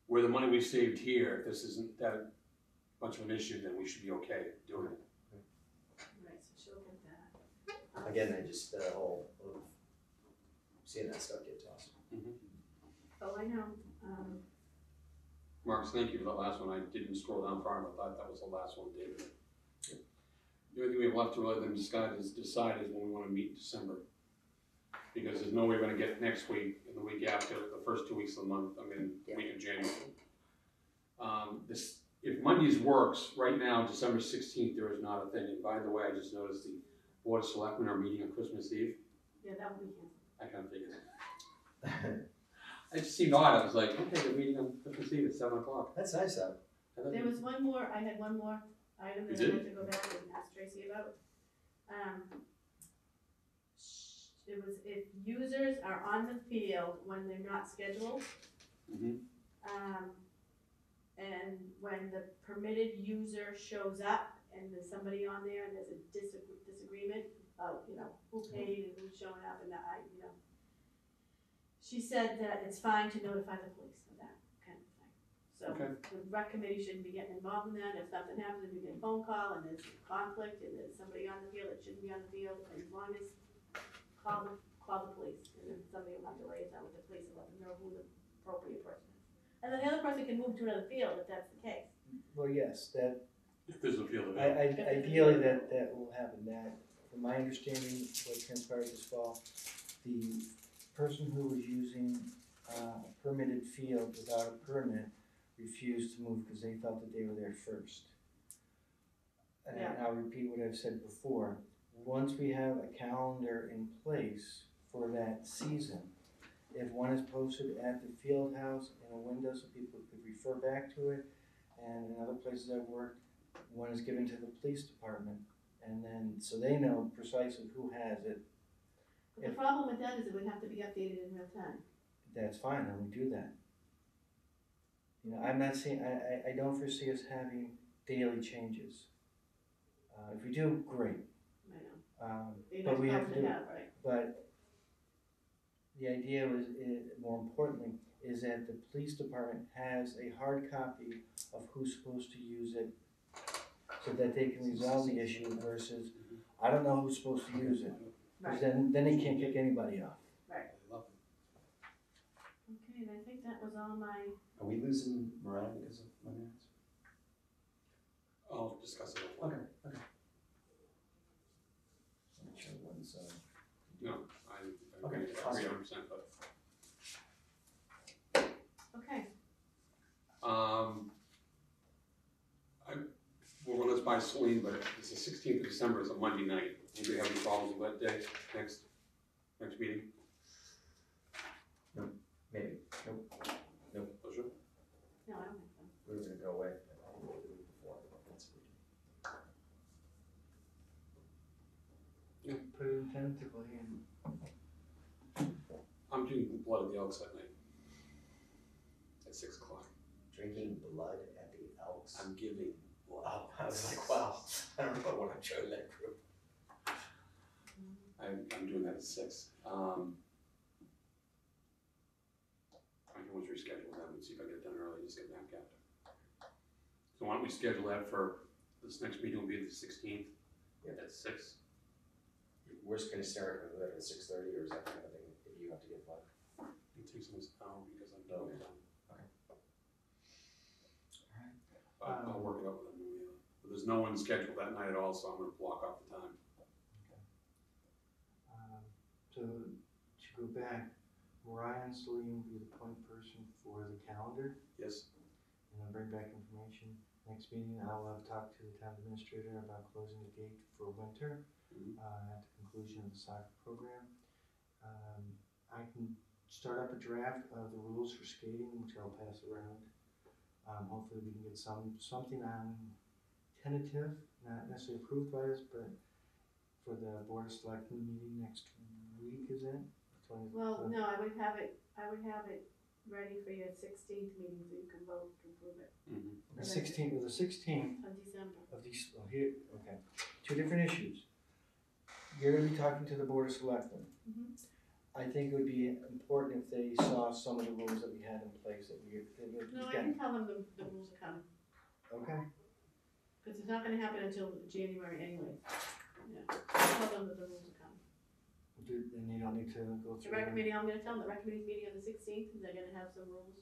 [SPEAKER 1] where the money we saved here, if this isn't that much of an issue, then we should be okay doing it.
[SPEAKER 7] Right, so she'll get that.
[SPEAKER 6] Again, I just, the whole of seeing that stuff get tossed.
[SPEAKER 7] Oh, I know,
[SPEAKER 1] Marks, thank you for that last one, I didn't scroll down far enough, I thought that was the last one, David. The only thing we have left to let them decide is when we wanna meet in December. Because there's no way we're gonna get next week and the week after, the first 2 weeks of the month, week of January. If Mondays works, right now, December 16th, there is not a thing, and by the way, I just noticed the Board of Selectmen are meeting on Christmas Eve,
[SPEAKER 7] yeah, that will be canceled.
[SPEAKER 1] I kinda figured. I just seemed odd, I was like, okay, they're meeting on Christmas Eve at 7 o'clock.
[SPEAKER 6] That's nice though.
[SPEAKER 7] There was one more, I had one more item that
[SPEAKER 1] You
[SPEAKER 7] I
[SPEAKER 1] did?
[SPEAKER 7] had to go back and ask Tracy about. It was if users are on the field when they're not scheduled.
[SPEAKER 1] Mhm.
[SPEAKER 7] And when the permitted user shows up and there's somebody on there and there's a disagreement about, you know, who paid and who's showing up and she said that it's fine to notify the police of that kind of thing. So
[SPEAKER 1] Okay.
[SPEAKER 7] the rec committee shouldn't be getting involved in that. If something happens, if you get a phone call and there's conflict and there's somebody on the field that shouldn't be on the field, as long as call the police, and then somebody will have to raise that with the police and let them know who the appropriate person is. And then the other person can move to another field if that's the case.
[SPEAKER 4] Well, yes, that,
[SPEAKER 1] If there's a field available.
[SPEAKER 4] ideally that will happen. That, from my understanding, what transpired this fall, the person who was using a permitted field without a permit refused to move because they felt that they were there first. And
[SPEAKER 7] Yeah.
[SPEAKER 4] I'll repeat what I've said before, once we have a calendar in place for that season, if one is posted at the field house in a window so people could refer back to it, and in other places I've worked, one is given to the police department, and then, so they know precisely who has it.
[SPEAKER 7] But the problem with that is it would have to be updated in real time.
[SPEAKER 4] That's fine, and we do that. You know, I'm not saying, I don't foresee us having daily changes. If we do, great.
[SPEAKER 7] I know. Be
[SPEAKER 4] But
[SPEAKER 7] nice
[SPEAKER 4] we have
[SPEAKER 7] problem
[SPEAKER 4] to do it.
[SPEAKER 7] have, right?
[SPEAKER 4] But the idea was, more importantly, is that the police department has a hard copy of who's supposed to use it so that they can resolve the issue versus, I don't know who's supposed to use it. Because then they can't kick anybody off.
[SPEAKER 7] Okay, and I think that was all my,
[SPEAKER 6] Are we losing morale because of money?
[SPEAKER 1] I'll discuss it.
[SPEAKER 6] Okay. Make sure one's,
[SPEAKER 1] No, I
[SPEAKER 6] Okay,
[SPEAKER 1] agree,
[SPEAKER 6] awesome.
[SPEAKER 1] 100%, but.
[SPEAKER 7] okay,
[SPEAKER 1] We'll run this by Celine, but it's the 16th of December, it's a Monday night. Anybody have any problems with that day, next meeting?
[SPEAKER 6] maybe,
[SPEAKER 1] Pleasure.
[SPEAKER 7] no, I don't think so.
[SPEAKER 6] we were gonna go away, but I think we'll do it before, but that's what we do.
[SPEAKER 4] Put it in 10 tentatively, and
[SPEAKER 1] I'm drinking blood at the Elks that night. At 6 o'clock.
[SPEAKER 6] Drinking blood at the Elks.
[SPEAKER 1] I'm giving blood.
[SPEAKER 6] Oh, I was like, wow, I don't know what I'm joining that group.
[SPEAKER 1] I'm doing that at 6. I can always reschedule that and see if I get it done early, just get back after. So why don't we schedule that for, this next meeting will be the 16th at 6.
[SPEAKER 6] Worst case scenario, we're at 6:30, or is that kind of thing, if you have to get blood?
[SPEAKER 1] It takes almost an hour because I'm doing it. I'll work it out with them. But there's no one scheduled that night at all, so I'm gonna block off the time.
[SPEAKER 4] so to go back, Mariah and Celine will be the point person for the calendar,
[SPEAKER 1] Yes?
[SPEAKER 4] and I'll bring back information. Next meeting, I'll have talked to the town administrator about closing the gate for winter, at the conclusion of the soccer program. I can start up a draft of the rules for skating, which I'll pass around. Hopefully we can get something on tentative, not necessarily approved by us, but for the board of selectmen meeting next week, is it?
[SPEAKER 7] Well, no, I would have it ready for your 16th meeting so you can vote to approve it
[SPEAKER 4] The 16th, or the 16th
[SPEAKER 7] of December.
[SPEAKER 4] of these, oh, here, okay, two different issues. You're gonna be talking to the board of selectmen. I think it would be important if they saw some of the rules that we had in place that we,
[SPEAKER 7] No, I can tell them the rules are coming,
[SPEAKER 4] okay,
[SPEAKER 7] because it's not gonna happen until January anyway. Yeah, I'll tell them that the rules are coming.
[SPEAKER 4] and you don't need to go
[SPEAKER 7] The
[SPEAKER 4] through
[SPEAKER 7] rec
[SPEAKER 4] them,
[SPEAKER 7] committee, I'm gonna tell them, the rec committee's meeting on the 16th, and they're gonna have some rules.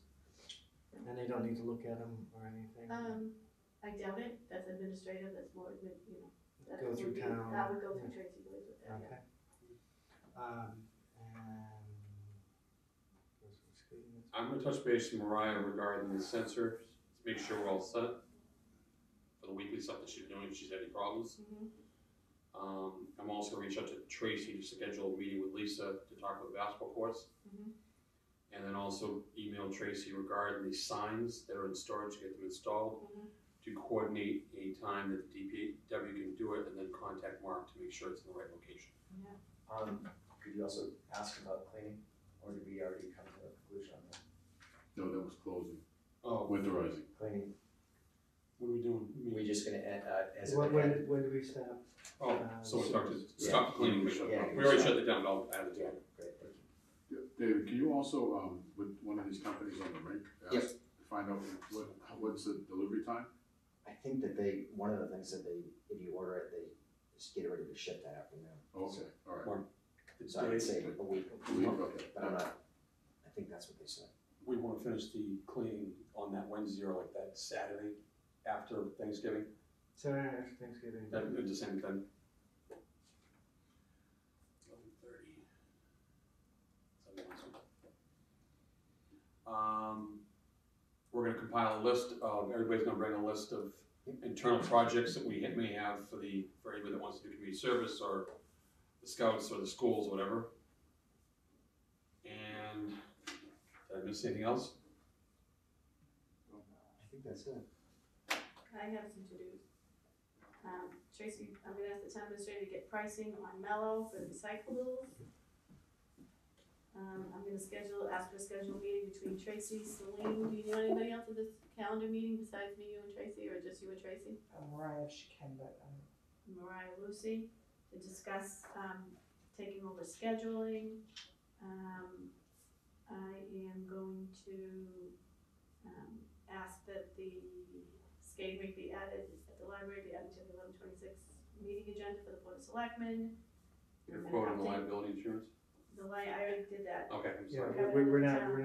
[SPEAKER 4] and they don't need to look at them or anything.
[SPEAKER 7] I doubt it, that's administrative, that's more, you know. that
[SPEAKER 4] Go through
[SPEAKER 7] would be-
[SPEAKER 4] town,
[SPEAKER 7] That would go through
[SPEAKER 4] yeah.
[SPEAKER 7] Tracy Boys with that, yeah.
[SPEAKER 4] Okay.
[SPEAKER 1] I'm gonna touch base with Mariah regarding the sensor, to make sure we're all set for the weekly stuff that she's doing, if she's had any problems. I'm also gonna reach out to Tracy to schedule a meeting with Lisa to talk about the basketball courts. And then also email Tracy regarding the signs that are in storage, to get them installed, to coordinate a time that the DPW can do it, and then contact Mark to make sure it's in the right location.
[SPEAKER 6] Could you also ask about cleaning, or did we already come to a conclusion on that?
[SPEAKER 2] No, that was closing,
[SPEAKER 1] Oh,
[SPEAKER 2] winterizing.
[SPEAKER 6] Cleaning,
[SPEAKER 1] what are we doing?
[SPEAKER 6] we just gonna add, as a.
[SPEAKER 4] When do we stop?
[SPEAKER 1] Oh, so we talked to, stop cleaning, we
[SPEAKER 6] Yeah.
[SPEAKER 1] already shut it down, I'll add it to
[SPEAKER 6] Yeah,
[SPEAKER 1] it.
[SPEAKER 6] great, thank you.
[SPEAKER 2] David, can you also, with one of these companies on the rink,
[SPEAKER 6] Yep.
[SPEAKER 2] find out what's the delivery time?
[SPEAKER 6] I think that one of the things that if you order it, they just get it ready to ship that afternoon.
[SPEAKER 2] Okay, all right.
[SPEAKER 6] So I would say a week,
[SPEAKER 2] Okay.
[SPEAKER 6] but I'm not, I think that's what they said.
[SPEAKER 1] We wanna finish the cleaning on that Wednesday or like that Saturday after Thanksgiving,
[SPEAKER 4] Saturday after Thanksgiving.
[SPEAKER 1] that, the same thing. 11:30. We're gonna compile a list of, everybody's gonna bring a list of internal projects that we may have for anybody that wants to do community service or the scouts or the schools or whatever. And did I miss anything else?
[SPEAKER 6] I think that's it.
[SPEAKER 7] I have some to-dos. Tracy, I'm gonna ask the town administrator to get pricing on Mellow for the recyclables. I'm gonna ask for a scheduled meeting between Tracy, Celine, do you know anybody else at this calendar meeting besides me, you and Tracy, or just you and Tracy?
[SPEAKER 3] Mariah, if she can, but,
[SPEAKER 7] Mariah, Lucy, to discuss, taking over scheduling. I am going to, ask that the skating rink be added at the library, be added to the 11/26 meeting agenda for the Board of Selectmen.
[SPEAKER 1] Your
[SPEAKER 7] And
[SPEAKER 1] quote on the
[SPEAKER 7] update-
[SPEAKER 1] liability insurance?
[SPEAKER 7] I already did that.
[SPEAKER 1] Okay, I'm
[SPEAKER 4] Yeah,
[SPEAKER 1] sorry.
[SPEAKER 4] we're not gonna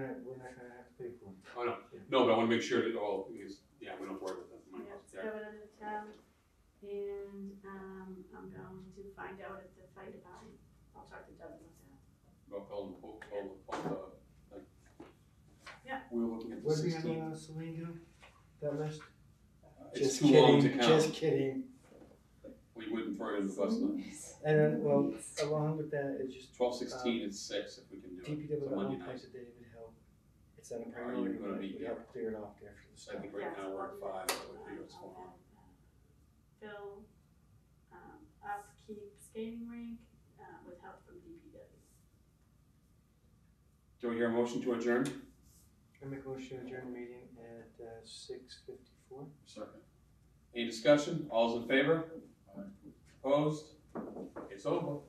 [SPEAKER 4] have to pay for it.
[SPEAKER 1] Oh, no, no, but I wanna make sure that all, because, yeah, we don't have to worry about that.
[SPEAKER 7] Yeah, it's covered under the town. And, I'm going to find out at the fire department, I'll talk to Doug about that.
[SPEAKER 1] About like.
[SPEAKER 7] Yeah.
[SPEAKER 1] We were looking at the
[SPEAKER 4] What do we
[SPEAKER 1] 16th.
[SPEAKER 4] have Celine do, that list?
[SPEAKER 1] It's
[SPEAKER 4] Just
[SPEAKER 1] too long to
[SPEAKER 4] kidding,
[SPEAKER 1] count.
[SPEAKER 4] just kidding.
[SPEAKER 1] We wouldn't throw it in the bus now.
[SPEAKER 4] And then, well, along with that, it's just
[SPEAKER 1] 12/16 is 6 if we can do it.
[SPEAKER 4] DPW
[SPEAKER 1] It's a Monday
[SPEAKER 4] all
[SPEAKER 1] night.
[SPEAKER 4] kinds of David help. It's on a
[SPEAKER 1] Are you
[SPEAKER 4] priority,
[SPEAKER 1] gonna
[SPEAKER 4] but
[SPEAKER 1] be
[SPEAKER 4] we help clear it off after the
[SPEAKER 1] I
[SPEAKER 4] stuff.
[SPEAKER 1] think right now we're at 5, so we'll figure what's going on.
[SPEAKER 7] Phil, upkeep skating rink, with help from DPW.
[SPEAKER 1] Do we hear a motion to adjourn?
[SPEAKER 4] I make a motion to adjourn the meeting at 6:54.
[SPEAKER 2] Second.
[SPEAKER 1] Any discussion? All's in favor?
[SPEAKER 2] Aye.
[SPEAKER 1] Opposed? It's over.